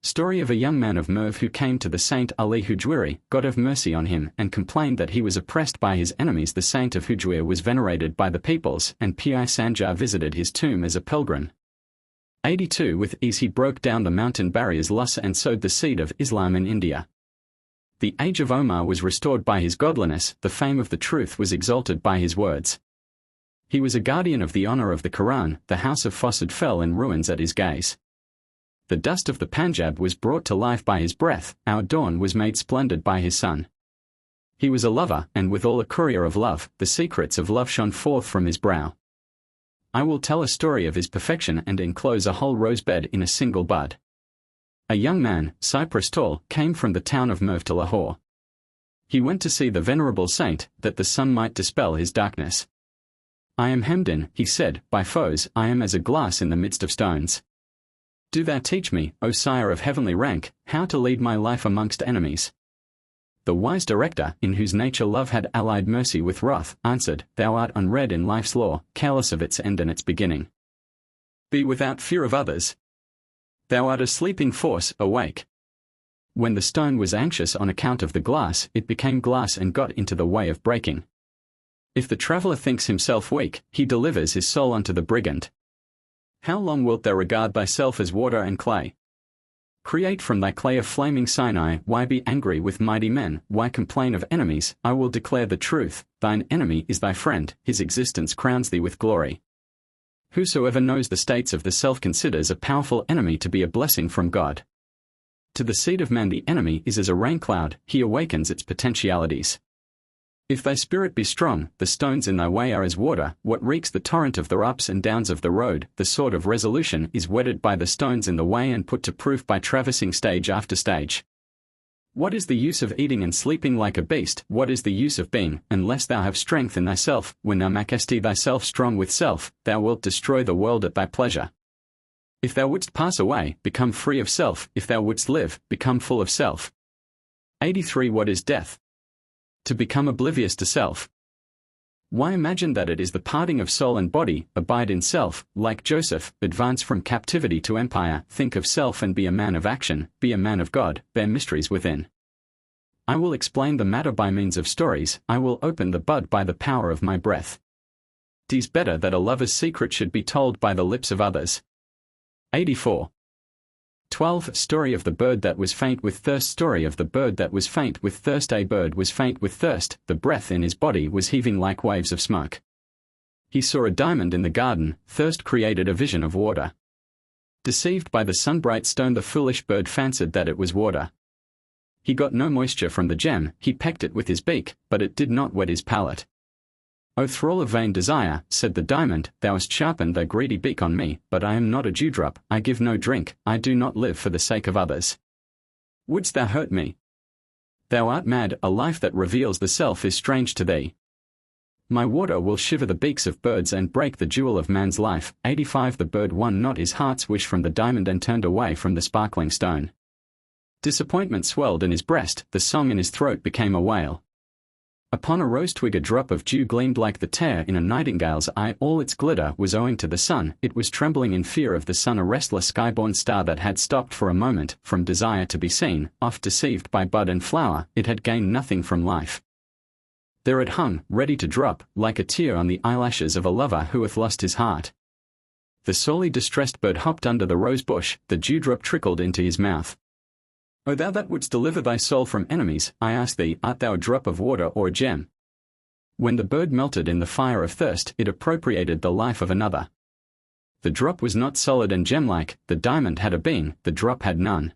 Story of a young man of Merv who came to the Saint Ali Hujwiri, God have mercy on him, and complained that he was oppressed by his enemies. The Saint of Hujwir was venerated by the peoples, and Pi Sanjar visited his tomb as a pilgrim. 82 With ease he broke down the mountain barriers and sowed the seed of Islam in India. The age of Omar was restored by his godliness, the fame of the truth was exalted by his words. He was a guardian of the honor of the Quran, the house of Fasid fell in ruins at his gaze. The dust of the Punjab was brought to life by his breath, our dawn was made splendid by his sun. He was a lover, and withal a courier of love, the secrets of love shone forth from his brow. I will tell a story of his perfection and enclose a whole rosebed in a single bud. A young man, cypress tall, came from the town of Merv to Lahore. He went to see the venerable saint, that the sun might dispel his darkness. I am hemmed in, he said, by foes, I am as a glass in the midst of stones. Do thou teach me, O sire of heavenly rank, how to lead my life amongst enemies. The wise director, in whose nature love had allied mercy with wrath, answered, Thou art unread in life's law, careless of its end and its beginning. Be without fear of others. Thou art a sleeping force, awake. When the stone was anxious on account of the glass, it became glass and got into the way of breaking. If the traveller thinks himself weak, he delivers his soul unto the brigand. How long wilt thou regard thyself as water and clay? Create from thy clay a flaming Sinai. Why be angry with mighty men? Why complain of enemies? I will declare the truth. Thine enemy is thy friend, his existence crowns thee with glory. Whosoever knows the states of the self considers a powerful enemy to be a blessing from God. To the seed of man the enemy is as a rain cloud, he awakens its potentialities. If thy spirit be strong, the stones in thy way are as water, what reeks the torrent of the ups and downs of the road, the sword of resolution is whetted by the stones in the way and put to proof by traversing stage after stage. What is the use of eating and sleeping like a beast? What is the use of being, unless thou have strength in thyself? When thou makest thyself strong with self, thou wilt destroy the world at thy pleasure. If thou wouldst pass away, become free of self, if thou wouldst live, become full of self. 83 What is death? To become oblivious to self. Why imagine that it is the parting of soul and body? Abide in self, like Joseph, advance from captivity to empire, think of self and be a man of action, be a man of God, bear mysteries within. I will explain the matter by means of stories, I will open the bud by the power of my breath. 'Tis better that a lover's secret should be told by the lips of others. 84. 12 Story of the bird that was faint with thirst. Story of the bird that was faint with thirst. A bird was faint with thirst, the breath in his body was heaving like waves of smoke. He saw a diamond in the garden, thirst created a vision of water. Deceived by the sunbright stone the foolish bird fancied that it was water. He got no moisture from the gem, he pecked it with his beak, but it did not wet his palate. O thrall of vain desire, said the diamond, thou hast sharpened thy greedy beak on me, but I am not a dewdrop, I give no drink, I do not live for the sake of others. Wouldst thou hurt me? Thou art mad, a life that reveals the self is strange to thee. My water will shiver the beaks of birds and break the jewel of man's life. 85 The bird won not his heart's wish from the diamond and turned away from the sparkling stone. Disappointment swelled in his breast, the song in his throat became a wail. Upon a rose twig a drop of dew gleamed like the tear in a nightingale's eye. All its glitter was owing to the sun, it was trembling in fear of the sun, a restless sky-born star that had stopped for a moment from desire to be seen. Oft deceived by bud and flower, it had gained nothing from life. There it hung, ready to drop, like a tear on the eyelashes of a lover who hath lost his heart. The sorely distressed bird hopped under the rose bush, the dewdrop trickled into his mouth. O thou that wouldst deliver thy soul from enemies, I ask thee, art thou a drop of water or a gem? When the bird melted in the fire of thirst, it appropriated the life of another. The drop was not solid and gem-like, the diamond had a being, the drop had none.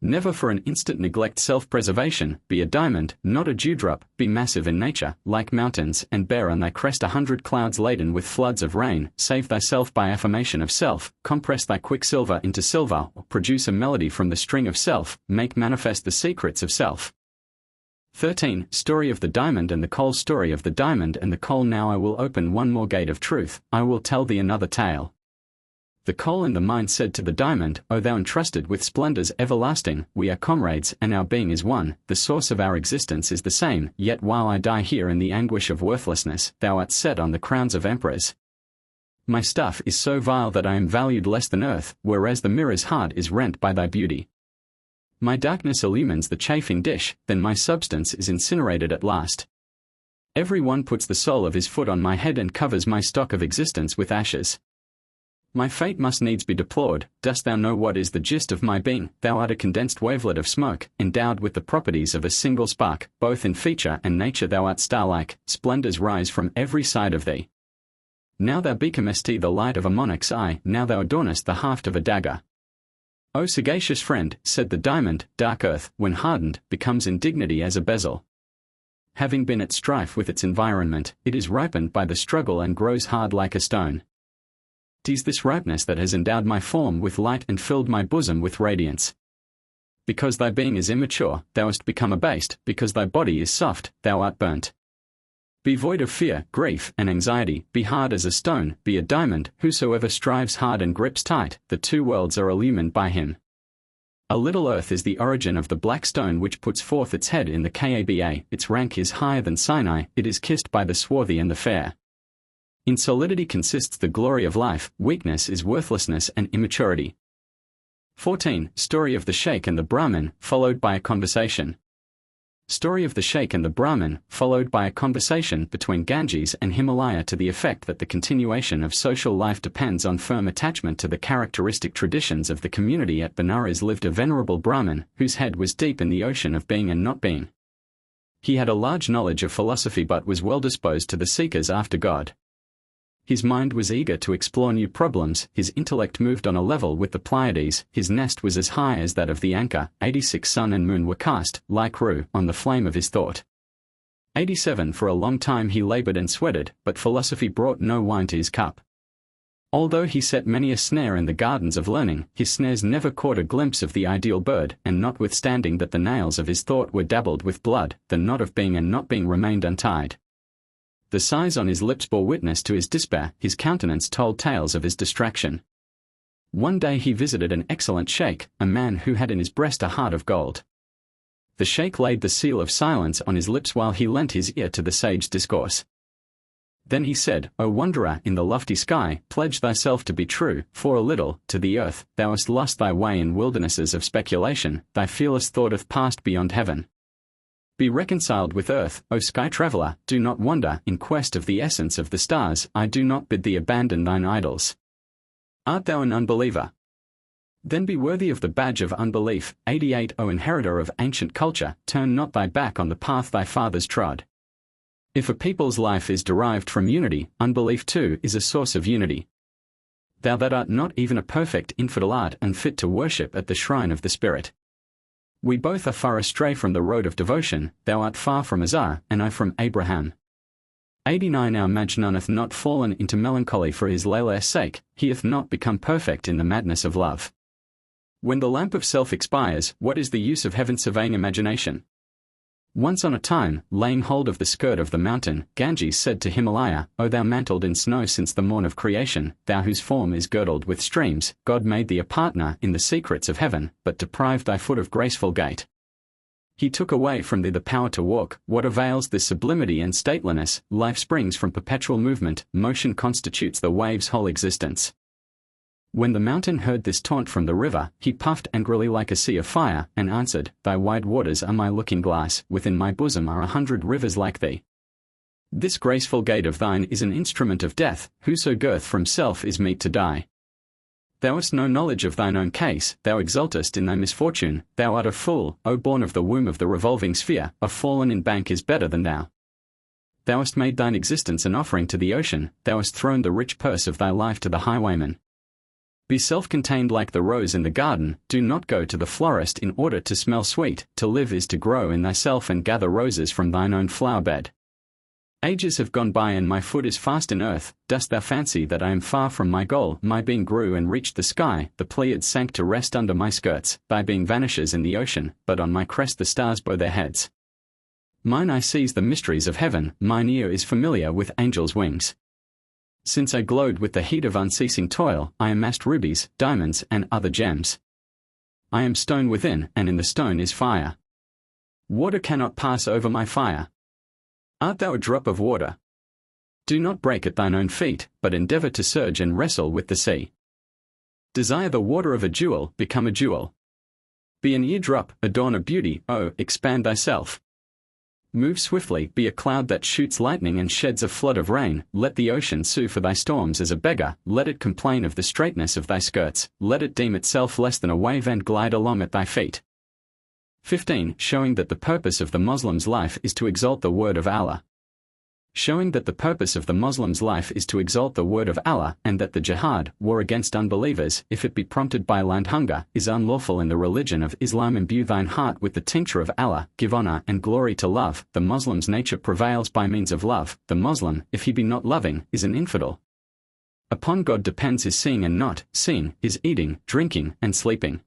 Never for an instant neglect self-preservation, be a diamond, not a dewdrop, be massive in nature, like mountains, and bear on thy crest 100 clouds laden with floods of rain. Save thyself by affirmation of self, compress thy quicksilver into silver, produce a melody from the string of self, make manifest the secrets of self. 13 Story of the diamond and the coal. Story of the diamond and the coal. Now I will open one more gate of truth, I will tell thee another tale. The coal in the mine said to the diamond, O thou entrusted with splendors everlasting, we are comrades, and our being is one, the source of our existence is the same, yet while I die here in the anguish of worthlessness, thou art set on the crowns of emperors. My stuff is so vile that I am valued less than earth, whereas the mirror's heart is rent by thy beauty. My darkness illumines the chafing dish, then my substance is incinerated at last. Every one puts the sole of his foot on my head and covers my stock of existence with ashes. My fate must needs be deplored. Dost thou know what is the gist of my being? Thou art a condensed wavelet of smoke, endowed with the properties of a single spark, both in feature and nature thou art star-like, splendors rise from every side of thee. Now thou becomest the light of a monarch's eye, now thou adornest the haft of a dagger. O sagacious friend, said the diamond, dark earth, when hardened, becomes indignity as a bezel. Having been at strife with its environment, it is ripened by the struggle and grows hard like a stone. 'Tis this ripeness that has endowed my form with light and filled my bosom with radiance. Because thy being is immature, thou hast become abased, because thy body is soft, thou art burnt. Be void of fear, grief, and anxiety, be hard as a stone, be a diamond, whosoever strives hard and grips tight, the two worlds are illumined by him. A little earth is the origin of the black stone which puts forth its head in the Kaba, its rank is higher than Sinai, it is kissed by the swarthy and the fair. In solidity consists the glory of life, weakness is worthlessness and immaturity. 14. Story of the Sheikh and the Brahmin, followed by a conversation. Story of the Sheikh and the Brahmin, followed by a conversation between Ganges and Himalaya to the effect that the continuation of social life depends on firm attachment to the characteristic traditions of the community. At Benares lived a venerable Brahmin, whose head was deep in the ocean of being and not being. He had a large knowledge of philosophy but was well disposed to the seekers after God. His mind was eager to explore new problems, his intellect moved on a level with the Pleiades, his nest was as high as that of the anchor, 86 sun and moon were cast, like rue, on the flame of his thought. 87 For a long time he labored and sweated, but philosophy brought no wine to his cup. Although he set many a snare in the gardens of learning, his snares never caught a glimpse of the ideal bird, and notwithstanding that the nails of his thought were dabbled with blood, the knot of being and not being remained untied. The sighs on his lips bore witness to his despair, his countenance told tales of his distraction. One day he visited an excellent sheikh, a man who had in his breast a heart of gold. The sheikh laid the seal of silence on his lips while he lent his ear to the sage discourse. Then he said, O wanderer in the lofty sky, pledge thyself to be true, for a little, to the earth, thou hast lost thy way in wildernesses of speculation, thy fearless thought hath passed beyond heaven. Be reconciled with earth, O sky traveller, do not wander in quest of the essence of the stars, I do not bid thee abandon thine idols. Art thou an unbeliever? Then be worthy of the badge of unbelief. 88 O inheritor of ancient culture, turn not thy back on the path thy fathers trod. If a people's life is derived from unity, unbelief too is a source of unity. Thou that art not even a perfect infidel art unfit to worship at the shrine of the Spirit. We both are far astray from the road of devotion, thou art far from Azar, and I from Abraham. 89 Our Majnun hath not fallen into melancholy for his Layla's sake, he hath not become perfect in the madness of love. When the lamp of self expires, what is the use of heaven surveying imagination? Once on a time, laying hold of the skirt of the mountain, Ganges said to Himalaya, O thou mantled in snow since the morn of creation, thou whose form is girdled with streams, God made thee a partner in the secrets of heaven, but deprived thy foot of graceful gait. He took away from thee the power to walk. What avails this sublimity and stateliness? Life springs from perpetual movement, motion constitutes the wave's whole existence. When the mountain heard this taunt from the river, he puffed angrily like a sea of fire, and answered, Thy wide waters are my looking-glass, within my bosom are 100 rivers like thee. This graceful gait of thine is an instrument of death, whoso girth from self is meet to die. Thou hast no knowledge of thine own case, thou exultest in thy misfortune, thou art a fool, O born of the womb of the revolving sphere, a fallen in bank is better than thou. Thou hast made thine existence an offering to the ocean, thou hast thrown the rich purse of thy life to the highwayman. Be self-contained like the rose in the garden, do not go to the florist in order to smell sweet, to live is to grow in thyself and gather roses from thine own flower-bed. Ages have gone by and my foot is fast in earth, dost thou fancy that I am far from my goal? My being grew and reached the sky, the Pleiades sank to rest under my skirts, thy being vanishes in the ocean, but on my crest the stars bow their heads. Mine eye sees the mysteries of heaven, mine ear is familiar with angels' wings. Since I glowed with the heat of unceasing toil, I amassed rubies, diamonds, and other gems. I am stone within, and in the stone is fire. Water cannot pass over my fire. Art thou a drop of water? Do not break at thine own feet, but endeavor to surge and wrestle with the sea. Desire the water of a jewel, become a jewel. Be an eardrop, adorn a beauty, oh, expand thyself. Move swiftly, be a cloud that shoots lightning and sheds a flood of rain, let the ocean sue for thy storms as a beggar, let it complain of the straightness of thy skirts, let it deem itself less than a wave and glide along at thy feet. 15. Showing that the purpose of the Muslim's life is to exalt the word of Allah. Showing that the purpose of the Muslim's life is to exalt the word of Allah, and that the jihad, war against unbelievers, if it be prompted by land hunger, is unlawful in the religion of Islam. Imbue thine heart with the tincture of Allah, give honor and glory to love. The Muslim's nature prevails by means of love. The Muslim, if he be not loving, is an infidel. Upon God depends his seeing and not seeing, his eating, drinking, and sleeping.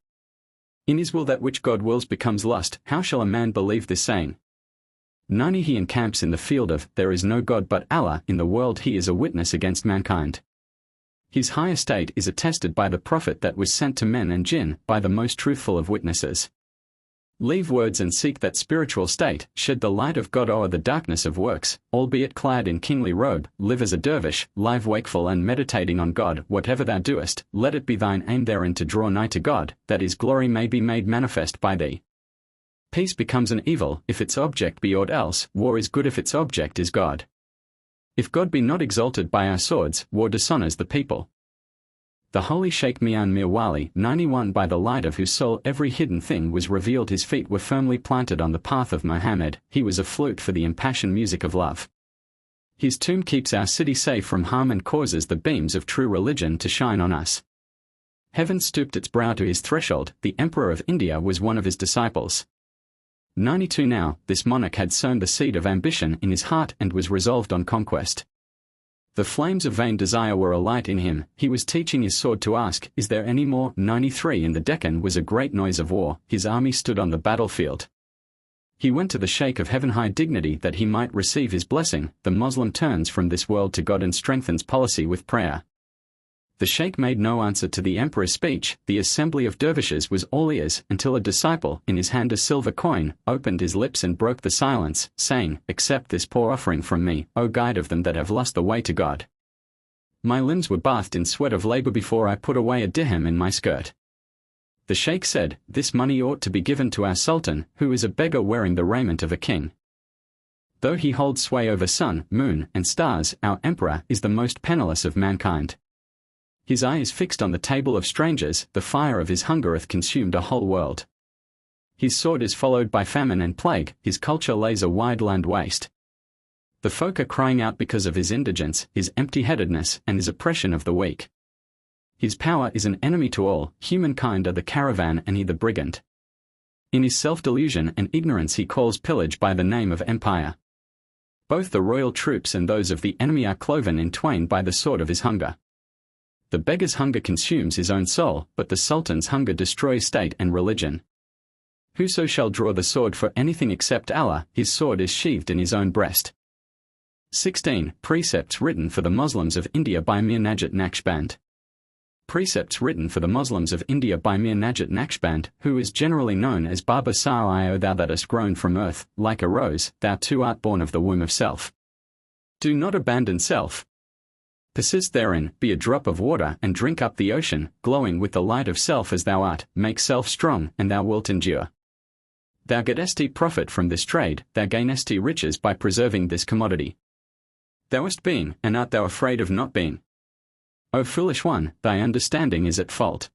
In his will that which God wills becomes lust. How shall a man believe this saying? 90. He encamps in the field of, there is no God but Allah. In the world he is a witness against mankind. His high estate is attested by the Prophet that was sent to men and jinn, by the most truthful of witnesses. Leave words and seek that spiritual state, shed the light of God o'er the darkness of works, albeit clad in kingly robe, live as a dervish, live wakeful and meditating on God. Whatever thou doest, let it be thine aim therein to draw nigh to God, that his glory may be made manifest by thee. Peace becomes an evil if its object be aught else, war is good if its object is God. If God be not exalted by our swords, war dishonors the people. The holy Sheikh Mian Mir Wali, 91, by the light of whose soul every hidden thing was revealed, his feet were firmly planted on the path of Muhammad, he was a flute for the impassioned music of love. His tomb keeps our city safe from harm and causes the beams of true religion to shine on us. Heaven stooped its brow to his threshold. The Emperor of India was one of his disciples. 92. Now, this monarch had sown the seed of ambition in his heart and was resolved on conquest. The flames of vain desire were alight in him. He was teaching his sword to ask, is there any more? 93. In the Deccan was a great noise of war. His army stood on the battlefield. He went to the Sheikh of heaven high dignity that he might receive his blessing. The Muslim turns from this world to God and strengthens policy with prayer. The Sheikh made no answer to the emperor's speech. The assembly of dervishes was all ears, until a disciple, in his hand a silver coin, opened his lips and broke the silence, saying, accept this poor offering from me, O guide of them that have lost the way to God. My limbs were bathed in sweat of labor before I put away a dirham in my skirt. The Sheikh said, this money ought to be given to our Sultan, who is a beggar wearing the raiment of a king. Though he holds sway over sun, moon, and stars, our emperor is the most penniless of mankind. His eye is fixed on the table of strangers, the fire of his hunger hath consumed a whole world. His sword is followed by famine and plague, his culture lays a wide land waste. The folk are crying out because of his indigence, his empty-headedness, and his oppression of the weak. His power is an enemy to all, humankind are the caravan and he the brigand. In his self-delusion and ignorance he calls pillage by the name of empire. Both the royal troops and those of the enemy are cloven in twain by the sword of his hunger. The beggar's hunger consumes his own soul, but the Sultan's hunger destroys state and religion. Whoso shall draw the sword for anything except Allah, his sword is sheathed in his own breast. 16. Precepts written for the Muslims of India by Mir Najat Naqshband. Precepts written for the Muslims of India by Mir Najat Naqshband, who is generally known as Baba Sahib. O thou that hast grown from earth, like a rose, thou too art born of the womb of self. Do not abandon self. Persist therein, be a drop of water and drink up the ocean, glowing with the light of self as thou art, make self strong, and thou wilt endure. Thou gettest profit from this trade, thou gainest riches by preserving this commodity. Thou hast been, and art thou afraid of not being? O foolish one, thy understanding is at fault.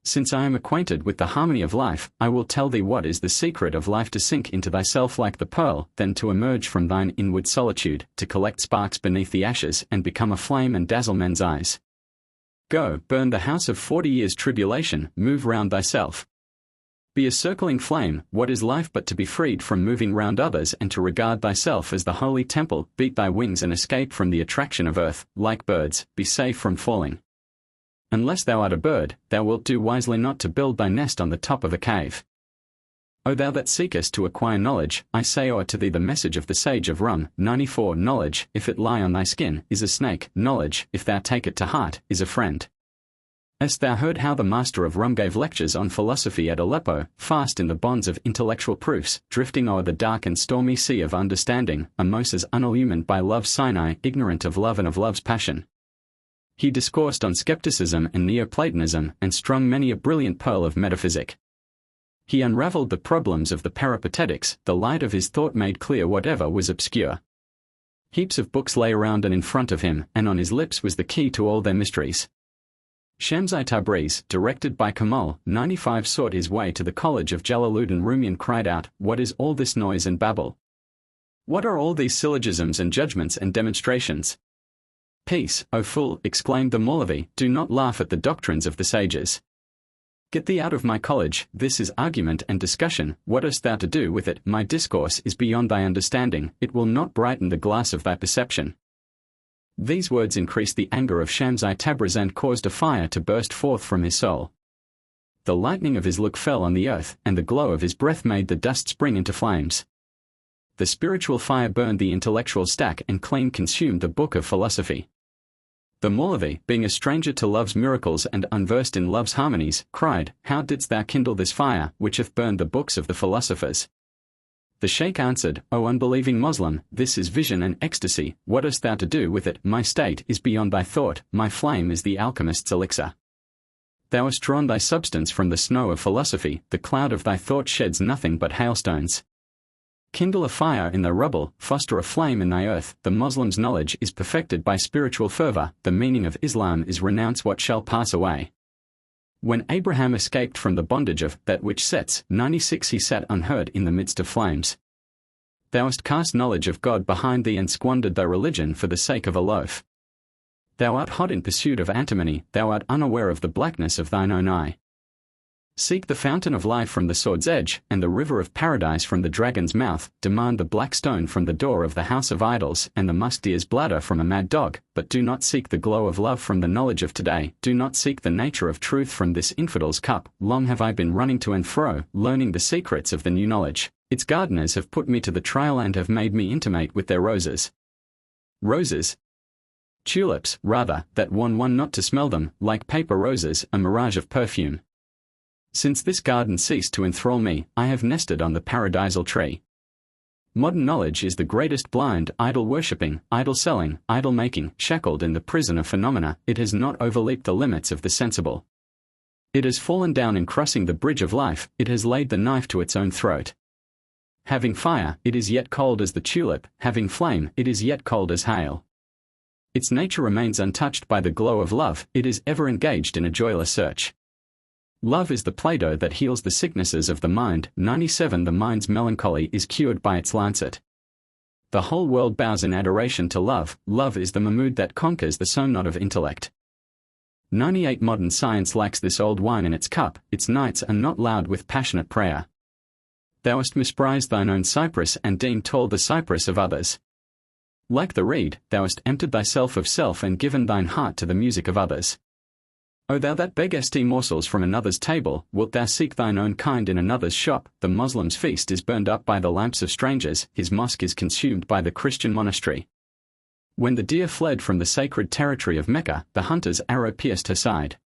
Since I am acquainted with the harmony of life, I will tell thee what is the secret of life: to sink into thyself like the pearl, then to emerge from thine inward solitude, to collect sparks beneath the ashes and become a flame and dazzle men's eyes. Go, burn the house of 40 years' tribulation, move round thyself. Be a circling flame. What is life but to be freed from moving round others and to regard thyself as the holy temple? Beat thy wings and escape from the attraction of earth, like birds, be safe from falling. Unless thou art a bird, thou wilt do wisely not to build thy nest on the top of a cave. O thou that seekest to acquire knowledge, I say o'er to thee the message of the sage of Rum. 94. Knowledge, if it lie on thy skin, is a snake. Knowledge, if thou take it to heart, is a friend. Hast thou heard how the master of Rum gave lectures on philosophy at Aleppo, fast in the bonds of intellectual proofs, drifting o'er the dark and stormy sea of understanding, a Moses unillumined by love's Sinai, ignorant of love and of love's passion? He discoursed on skepticism and Neoplatonism, and strung many a brilliant pearl of metaphysic. He unraveled the problems of the peripatetics, the light of his thought made clear whatever was obscure. Heaps of books lay around and in front of him, and on his lips was the key to all their mysteries. Shams-I Tabriz, directed by Kamal, 95, sought his way to the college of Jalaluddin Rumi and cried out, "What is all this noise and babble? What are all these syllogisms and judgments and demonstrations?" "Peace, O fool," exclaimed the Maulavi, "do not laugh at the doctrines of the sages. Get thee out of my college, this is argument and discussion, what hast thou to do with it? My discourse is beyond thy understanding, it will not brighten the glass of thy perception." These words increased the anger of Shams-I Tabriz and caused a fire to burst forth from his soul. The lightning of his look fell on the earth, and the glow of his breath made the dust spring into flames. The spiritual fire burned the intellectual stack and clean consumed the book of philosophy. The Maulavi, being a stranger to love's miracles and unversed in love's harmonies, cried, "How didst thou kindle this fire, which hath burned the books of the philosophers?" The Sheikh answered, "O unbelieving Moslem, this is vision and ecstasy, what hast thou to do with it? My state is beyond thy thought, my flame is the alchemist's elixir. Thou hast drawn thy substance from the snow of philosophy, the cloud of thy thought sheds nothing but hailstones. Kindle a fire in the rubble, foster a flame in thy earth. The Moslem's knowledge is perfected by spiritual fervor, the meaning of Islam is renounce what shall pass away." When Abraham escaped from the bondage of that which sets, 96, he sat unheard in the midst of flames. Thou hast cast knowledge of God behind thee and squandered thy religion for the sake of a loaf. Thou art hot in pursuit of antimony, thou art unaware of the blackness of thine own eye. Seek the fountain of life from the sword's edge, and the river of paradise from the dragon's mouth. Demand the black stone from the door of the house of idols, and the musk deer's bladder from a mad dog, but do not seek the glow of love from the knowledge of today. Do not seek the nature of truth from this infidel's cup. Long have I been running to and fro, learning the secrets of the new knowledge. Its gardeners have put me to the trial and have made me intimate with their roses. Roses? Tulips, rather, that warn one not to smell them, like paper roses, a mirage of perfume. Since this garden ceased to enthrall me, I have nested on the paradisal tree. Modern knowledge is the greatest blind, idol-worshipping, idol-selling, idol-making, shackled in the prison of phenomena. It has not overleaped the limits of the sensible. It has fallen down in crossing the bridge of life, it has laid the knife to its own throat. Having fire, it is yet cold as the tulip, having flame, it is yet cold as hail. Its nature remains untouched by the glow of love, it is ever engaged in a joyless search. Love is the Play-Doh that heals the sicknesses of the mind. 97. The mind's melancholy is cured by its lancet. The whole world bows in adoration to love. Love is the mahmood that conquers the somnod of intellect. 98. Modern science lacks this old wine in its cup, its nights are not loud with passionate prayer. Thou hast misprized thine own cypress and deemed tall the cypress of others. Like the reed, thou hast emptied thyself of self and given thine heart to the music of others. O thou that beggest morsels from another's table, wilt thou seek thine own kind in another's shop? The Moslem's feast is burned up by the lamps of strangers, his mosque is consumed by the Christian monastery. When the deer fled from the sacred territory of Mecca, the hunter's arrow pierced her side.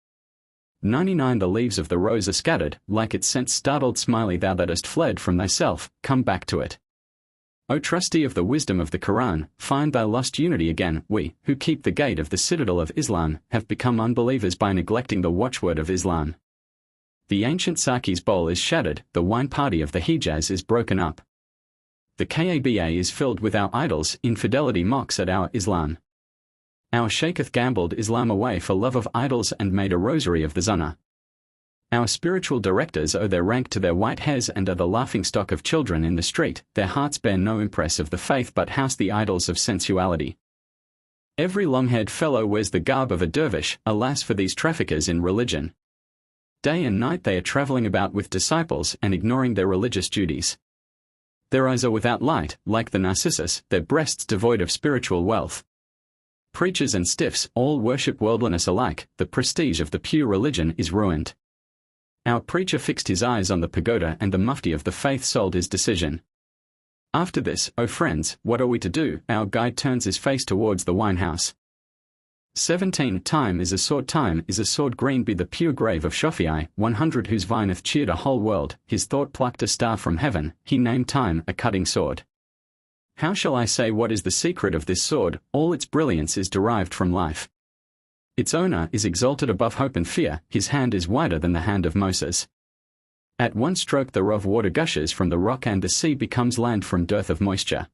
99. The leaves of the rose are scattered, like its scent startled smiley. Thou that hast fled from thyself, come back to it. O trustee of the wisdom of the Quran, find thy lost unity again. We, who keep the gate of the citadel of Islam, have become unbelievers by neglecting the watchword of Islam. The ancient Saki's bowl is shattered, the wine party of the Hijaz is broken up. The Kaaba is filled with our idols, infidelity mocks at our Islam. Our Shaykheth gambled Islam away for love of idols and made a rosary of the Sunnah. Our spiritual directors owe their rank to their white hairs and are the laughingstock of children in the street. Their hearts bear no impress of the faith but house the idols of sensuality. Every long-haired fellow wears the garb of a dervish. Alas for these traffickers in religion. Day and night they are traveling about with disciples and ignoring their religious duties. Their eyes are without light, like the narcissus, their breasts devoid of spiritual wealth. Preachers and stiffs all worship worldliness alike. The prestige of the pure religion is ruined. Our preacher fixed his eyes on the pagoda and the mufti of the faith sold his decision. After this, O friends, what are we to do? Our guide turns his face towards the winehouse. 17. Time is a sword green be the pure grave of Shafi'i. 100. Whose vine hath cheered a whole world, his thought plucked a star from heaven, he named time a cutting sword. How shall I say what is the secret of this sword? All its brilliance is derived from life. Its owner is exalted above hope and fear, his hand is wider than the hand of Moses. At one stroke the rough water gushes from the rock and the sea becomes land from dearth of moisture.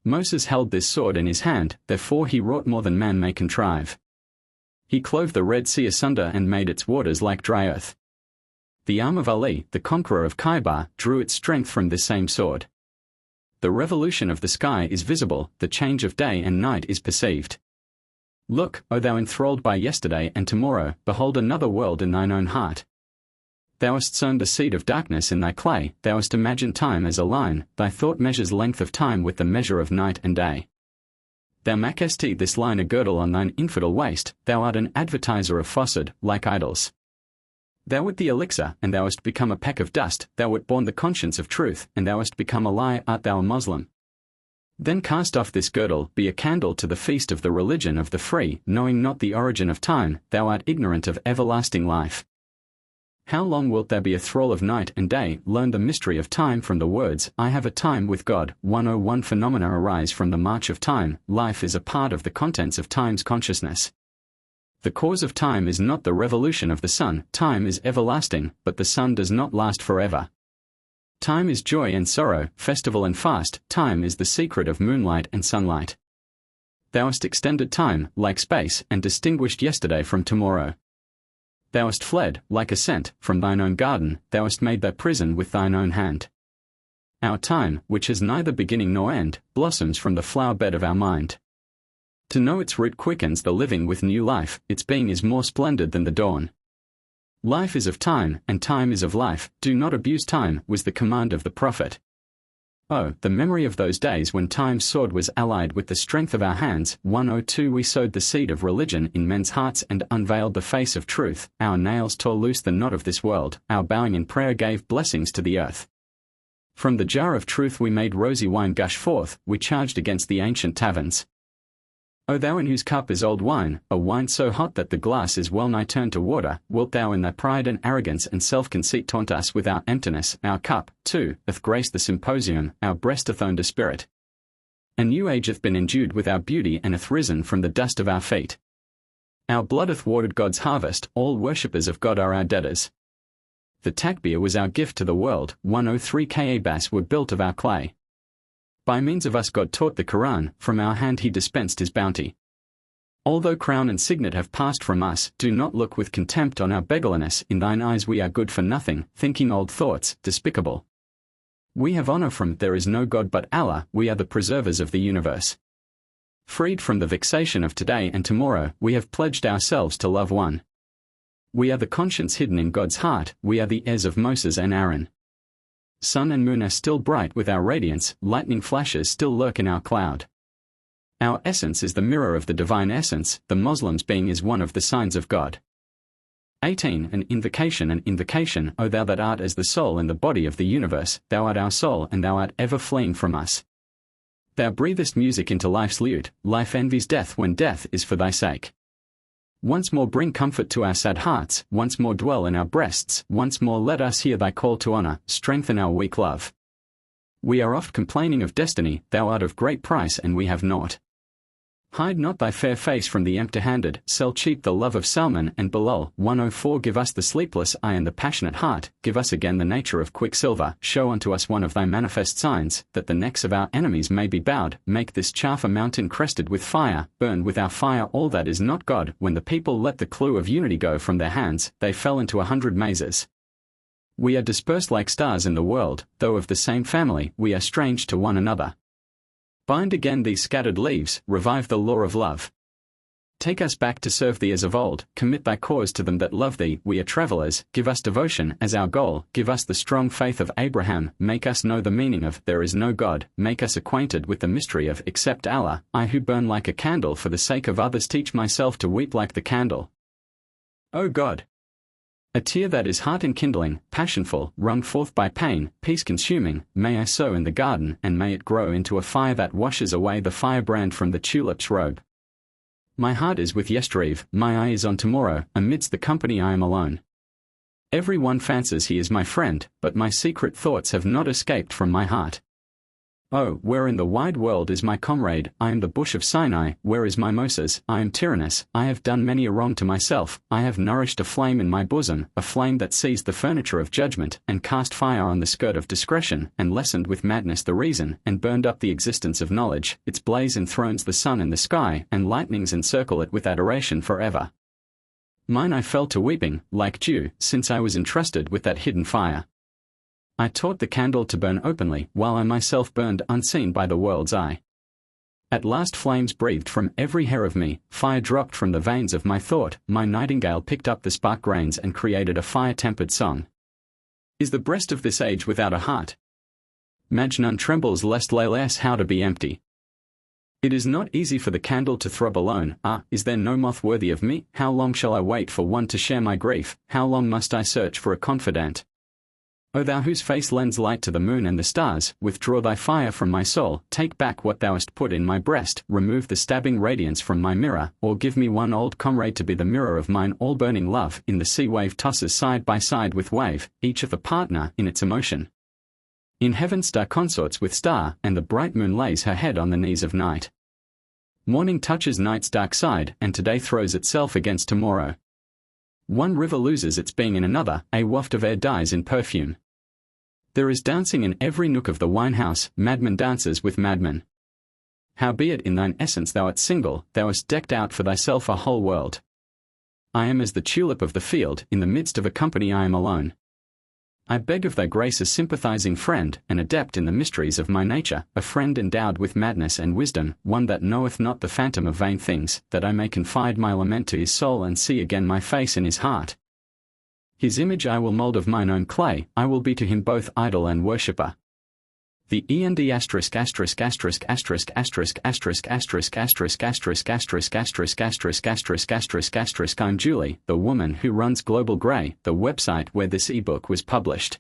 Moses held this sword in his hand, therefore he wrought more than man may contrive. He clove the Red Sea asunder and made its waters like dry earth. The arm of Ali, the conqueror of Khaybar, drew its strength from this same sword. The revolution of the sky is visible, the change of day and night is perceived. Look, O thou enthralled by yesterday and tomorrow, behold another world in thine own heart. Thou hast sown the seed of darkness in thy clay, thou hast imagined time as a line, thy thought measures length of time with the measure of night and day. Thou makest this line a girdle on thine infidel waist, thou art an advertiser of falsehood, like idols. Thou wert the elixir, and thou hast become a peck of dust, thou wert born the conscience of truth, and thou hast become a lie, art thou a Moslem? Then cast off this girdle, be a candle to the feast of the religion of the free, knowing not the origin of time, thou art ignorant of everlasting life. How long wilt thou be a thrall of night and day? Learn the mystery of time from the words, I have a time with God. 101 Phenomena arise from the march of time, life is a part of the contents of time's consciousness. The cause of time is not the revolution of the sun, time is everlasting, but the sun does not last forever. Time is joy and sorrow, festival and fast, time is the secret of moonlight and sunlight. Thou hast extended time, like space, and distinguished yesterday from tomorrow. Thou hast fled, like a scent, from thine own garden, thou hast made thy prison with thine own hand. Our time, which has neither beginning nor end, blossoms from the flower bed of our mind. To know its root quickens the living with new life, its being is more splendid than the dawn. Life is of time, and time is of life, do not abuse time, was the command of the prophet. Oh, the memory of those days when time's sword was allied with the strength of our hands. 102 We sowed the seed of religion in men's hearts and unveiled the face of truth, our nails tore loose the knot of this world, our bowing in prayer gave blessings to the earth. From the jar of truth we made rosy wine gush forth, we charged against the ancient taverns. O thou in whose cup is old wine, a wine so hot that the glass is well nigh turned to water, wilt thou in thy pride and arrogance and self-conceit taunt us with our emptiness? Our cup, too, hath graced the symposium, our breast hath owned a spirit. A new age hath been endued with our beauty and hath risen from the dust of our feet. Our blood hath watered God's harvest, all worshippers of God are our debtors. The takbir was our gift to the world, 103 Kaabas were built of our clay. By means of us God taught the Quran, from our hand he dispensed his bounty. Although crown and signet have passed from us, do not look with contempt on our beggarliness, in thine eyes we are good for nothing, thinking old thoughts, despicable. We have honor from there is no God but Allah, we are the preservers of the universe. Freed from the vexation of today and tomorrow, we have pledged ourselves to love one. We are the conscience hidden in God's heart, we are the heirs of Moses and Aaron. Sun and moon are still bright with our radiance, lightning flashes still lurk in our cloud. Our essence is the mirror of the divine essence, the Muslim's being is one of the signs of God. 18 An invocation, O thou that art as the soul and the body of the universe, thou art our soul and thou art ever fleeing from us. Thou breathest music into life's lute, life envies death when death is for thy sake. Once more bring comfort to our sad hearts, once more dwell in our breasts, once more let us hear thy call to honor, strengthen our weak love. We are oft complaining of destiny, thou art of great price and we have naught. Hide not thy fair face from the empty-handed, sell cheap the love of Salman and Bilal. 104 Give us the sleepless eye and the passionate heart, give us again the nature of quicksilver, show unto us one of thy manifest signs, that the necks of our enemies may be bowed, make this chaff a mountain crested with fire, burn with our fire all that is not God. When the people let the clue of unity go from their hands, they fell into 100 mazes. We are dispersed like stars in the world, though of the same family, we are strange to one another. Bind again these scattered leaves, revive the law of love. Take us back to serve thee as of old, commit thy cause to them that love thee, we are travelers, give us devotion as our goal, give us the strong faith of Abraham, make us know the meaning of there is no God, make us acquainted with the mystery of except Allah, I who burn like a candle for the sake of others teach myself to weep like the candle. O God! A tear that is heart-enkindling, passionful, wrung forth by pain, peace-consuming, may I sow in the garden, and may it grow into a fire that washes away the firebrand from the tulip's robe. My heart is with yestereve, my eye is on tomorrow, amidst the company I am alone. Every one fancies he is my friend, but my secret thoughts have not escaped from my heart. Oh, where in the wide world is my comrade? I am the bush of Sinai, where is my Moses? I am tyrannous, I have done many a wrong to myself, I have nourished a flame in my bosom, a flame that seized the furniture of judgment, and cast fire on the skirt of discretion, and lessened with madness the reason, and burned up the existence of knowledge, its blaze enthrones the sun and the sky, and lightnings encircle it with adoration forever. Mine I fell to weeping, like dew, since I was entrusted with that hidden fire. I taught the candle to burn openly, while I myself burned unseen by the world's eye. At last flames breathed from every hair of me, fire dropped from the veins of my thought, my nightingale picked up the spark grains and created a fire-tempered song. Is the breast of this age without a heart? Majnun trembles lest layless how to be empty. It is not easy for the candle to throb alone. Ah, is there no moth worthy of me? How long shall I wait for one to share my grief? How long must I search for a confidant? O thou whose face lends light to the moon and the stars, withdraw thy fire from my soul, take back what thou hast put in my breast, remove the stabbing radiance from my mirror, or give me one old comrade to be the mirror of mine all-burning love. In the sea wave tosses side by side with wave, each of a partner in its emotion. In heaven star consorts with star, and the bright moon lays her head on the knees of night. Morning touches night's dark side, and today throws itself against tomorrow. One river loses its being in another, a waft of air dies in perfume. There is dancing in every nook of the wine-house, madman dances with madmen. Howbeit in thine essence thou art single, thou hast decked out for thyself a whole world. I am as the tulip of the field, in the midst of a company I am alone. I beg of thy grace a sympathizing friend, an adept in the mysteries of my nature, a friend endowed with madness and wisdom, one that knoweth not the phantom of vain things, that I may confide my lament to his soul and see again my face in his heart. His image I will mould of mine own clay, I will be to him both idol and worshipper. The END asterisk asterisk asterisk asterisk asterisk asterisk asterisk asterisk asterisk asterisk asterisk asterisk asterisk asterisk asterisk I'm Julie, the woman who runs Global Grey, the website where this ebook was published.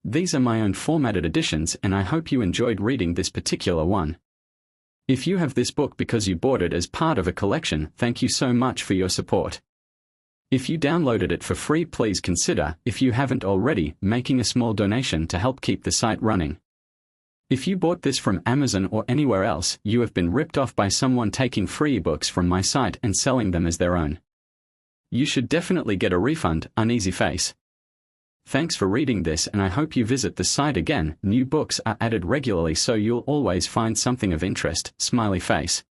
These are my own formatted editions and I hope you enjoyed reading this particular one. If you have this book because you bought it as part of a collection, thank you so much for your support. If you downloaded it for free, please consider, if you haven't already, making a small donation to help keep the site running. If you bought this from Amazon or anywhere else, you have been ripped off by someone taking free ebooks from my site and selling them as their own. You should definitely get a refund, uneasy face. Thanks for reading this and I hope you visit the site again. New books are added regularly so you'll always find something of interest, smiley face.